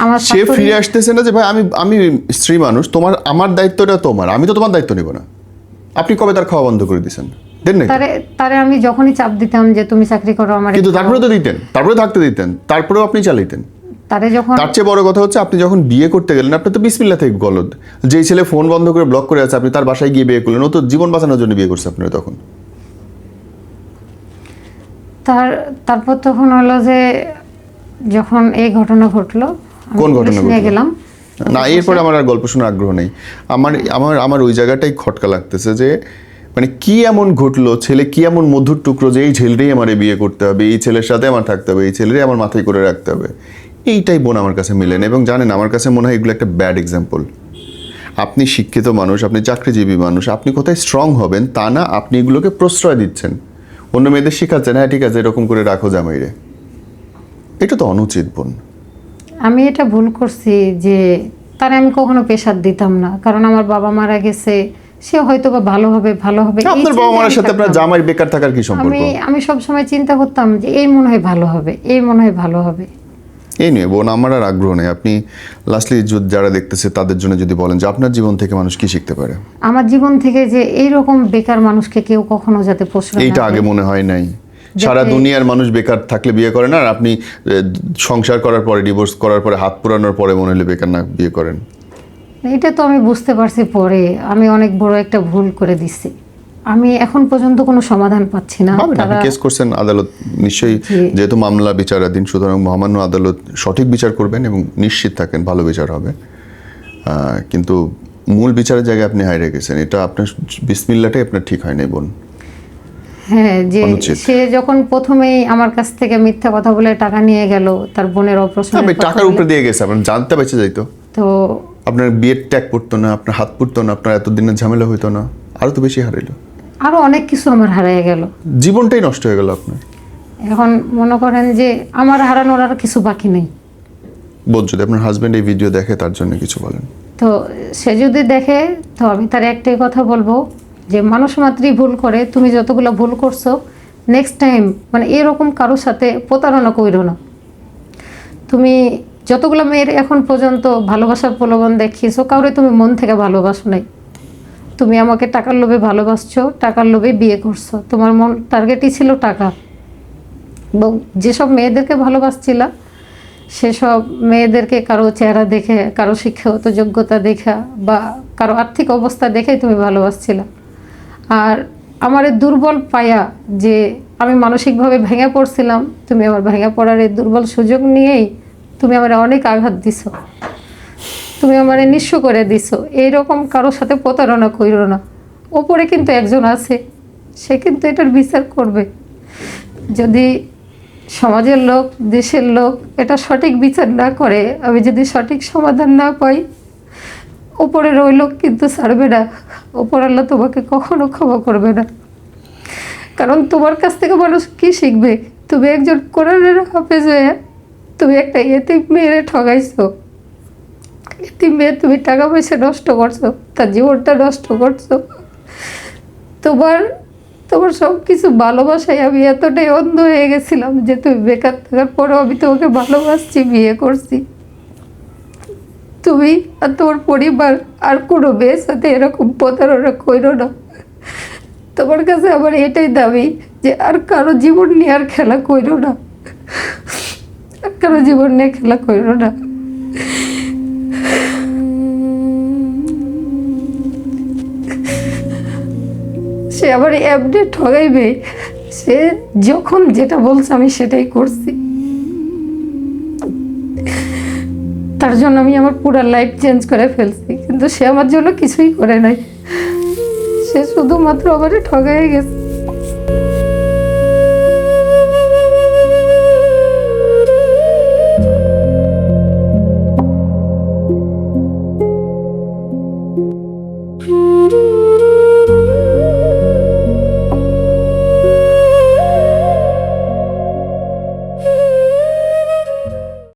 আমার সে শাশুড়ি- ফিরে আসতেছে না যে ভাই আমি স্ত্রী মানুষ, আমার দায়িত্বটা তোমার, আমি তো তোমার দায়িত্ব নিব না। আপনি কবে তার খাওয়া বন্ধ করে দিয়েছেন? দেন নাই? তারে আমি যখনই চাপ দিতাম যে তুমি চাকরি করো আমার, কিন্তু তারপরে তো দিতেন, তারপরে থাকতে দিতেন, তারপরেও আপনি চালাইতেন। তারে যখন তার চেয়ে বড় কথা হচ্ছে আপনি যখন বিয়ে করতে গেলেন, আপনি তো বিসমিল্লাহ থেকে গলদ। যেই ছেলে ফোন বন্ধ করে ব্লক করে আছে, আপনি তার বাসায় গিয়ে বিয়ে করলেন। ও তো জীবন বাঁচানোর জন্য বিয়ে করছে আপনারা তখন। তারপর তখন হলো যে যখন এই ঘটনা ঘটলো, আমি কোন পুলিশ ঘটনা নিয়ে ঘটলো? গেলাম। না, এরপরে আমার আর গল্প শোনার আগ্রহ নেই। আমার ওই জায়গাটাই খটকা লাগতেছে যে মানে কি এমন ঘটলো, ছেলে কি এমন মধুর টুকরো যে এই ছেলেটাই আমার বিয়ে করতে হবে, এই ছেলের সাথে আমার থাকতে হবে, এই ছেলেরই আমার মাথায় করে রাখতে হবে। এইটাই বোন আমার কাছে মিলে না। এবং জানেন, আমার কাছে মনে হয় এগুলো একটা ব্যাড এক্সাম্পল। আপনি শিক্ষিত মানুষ, আপনি চাকরিজীবী মানুষ, আপনি কোথায় স্ট্রং হবেন তা না, আপনি এগুলোকে প্রশ্রয় দিচ্ছেন, অন্য মেয়েদের শেখাচ্ছেন হ্যাঁ ঠিক আছে এরকম করে রাখো জামাইরে। এটা তো অনুচিত, বোন। আমি এটা ভুল করছি যে তারে আমি কখনো প্রেশার দিতাম না, কারণ আমার বাবা মারা গেছে, সে হয়তো বা ভালো হবে এই আপনার বাবা চিন্তায় মার আমি সাথে আপনার থাকতাম। জামাইয়ের বেকার থাকার কি সম্পর্ক? আমি সবসময় চিন্তা করতাম যে এই মনে হয় ভালো হবে, এই মনে হয় ভালো হবে। এই নিয়ে বোন আমার আর আগ্রহ নেই। আপনি লাস্টলি যারা দেখতেছে তাদের জন্য যদি বলেন যে আপনার জীবন থেকে মানুষ কি শিখতে পারে? আমার জীবন থেকে যে এইরকম বেকার মানুষকে কেউ কখনো যাতে প্রশ্রয় না এইটা আগে দেয়। মনে হয় নাই। সারা দুনিয়ার মানুষ বেকার থাকলে বিয়ে করে না, আর আপনি সংসার করার পরে, ডিভোর্স করার পরে, হাত পুরানোর পরে মনে হলে বেকার না বিয়ে করেন। এটা তো আমি বুঝতে পারছি পরে, আমি অনেক বড় একটা ভুল করে দিচ্ছি। আমি এখন পর্যন্ত কোনো সমাধান পাচ্ছি না। পাবেন, আপনি কেস করছেন, আদালত নিশ্চয়ই, জি। যেহেতু মামলা বিচারাধীন, সুতরাং মহামান্য আদালত সঠিক বিচার করবেন এবং নিশ্চিত থাকেন ভালো বিচার হবে। কিন্তু মূল বিচারের জায়গায় আপনি হারিয়ে গেছেন, এটা আপনার বিসমিল্লাটাই আপনার ঠিক হয় নাই বোন। হ্যাঁ, যে অনুচিত। সে যখন প্রথমেই আমার কাছ থেকে মিথ্যা কথা বলে টাকা নিয়ে গেল তার বোনের অপারেশন, আপনি টাকার উপরে দিয়ে গেছে, আপনার জানতে বেঁচে যাইতো, তো আপনার বিয়ের ট্যাগ পড়তো না, আপনার হাত পড়তো না, আপনার এতদিনের ঝামেলা হইতো না, আরো তো বেশি হারাইলো, আরো অনেক কিছু আমার হারিয়ে গেল। জীবনটাই নষ্ট হয়ে গেল আপনার। এখন মনে করেন যে আমার হারানোর আর কিছু বাকি নেই। বোধ যদি আপনার হাজবেন্ড এই ভিডিও দেখে তার জন্য কিছু বলেন। তো সে যদি দেখে তো আমি তার একটাই কথা বলবো যে মানুষ মাত্রই ভুল করে, তুমি যতগুলো ভুল করছো নেক্সট টাইম মানে এরকম কারোর সাথে প্রতারণা কইরো না। তুমি যতগুলো মেয়ের এখন পর্যন্ত ভালোবাসার প্রলোভন দেখিয়েছো, কাউরে তুমি মন থেকে ভালোবাসো নাই। তুমি আমাকে টাকার লোভে ভালোবাসছো, টাকার লোভে বিয়ে করছো, তোমার মন টার্গেটই ছিল টাকা। এবং যেসব মেয়েদেরকে ভালোবাসছিলা সেসব মেয়েদেরকে কারো চেহারা দেখে, কারো শিক্ষাগত যোগ্যতা দেখা বা কারো আর্থিক অবস্থা দেখেই তুমি ভালোবাসছিলা। আর আমার এই দুর্বল পায়া যে আমি মানসিকভাবে ভেঙে পড়ছিলাম, তুমি আমার ভেঙে পড়ার এই দুর্বল সুযোগ নিয়েই তুমি আমার অনেক আঘাত দিছো, তুমি আমার নিঃস্ব করে দিছো। এইরকম কারোর সাথে প্রতারণা কইরো না। ওপরে কিন্তু একজন আছে, সে কিন্তু এটার বিচার করবে। যদি সমাজের লোক, দেশের লোক এটা সঠিক বিচার না করে, আমি যদি সঠিক সমাধান না পাই, ওপরের ওই লোক কিন্তু ছাড়বে না। ওপরওয়ালা তোমাকে কখনো ক্ষমা করবে না। কারণ তোমার কাছ থেকে মানুষ কি শিখবে? তুমি একজন কোরআনের হাফেজ হয়ে তুমি একটা এতিম মেয়েরে ঠগাইছো। এতিম মেয়ে তুমি টাকা পয়সা নষ্ট করছো, তার জীবনটা নষ্ট করছো। তোমার সব কিছু ভালোবাসায় আমি এতটাই অন্ধ হয়ে গেছিলাম যে তুমি বেকার থাকার পরেও আমি তোমাকে ভালোবাসছি, বিয়ে করছি। তুমি আর তোমার পরিবার আর কোনো মেয়ের সাথে এরকম প্রতারণা কইরো না। তোমার কাছে আমার এটাই দাবি যে আর কারো জীবন নিয়ে আর খেলা কইরো না, আর কারো জীবন নিয়ে খেলা কইরো না। সে আবার এমনি ঠগাইবে। সে যখন যেটা বলছে আমি সেটাই করছি। তার জন্য আমি আমার পুরো লাইফ চেঞ্জ করে ফেলছি, কিন্তু সে আমার জন্য কিছুই করে নাই। সে শুধুমাত্র আমারে ঠগাই গেছে।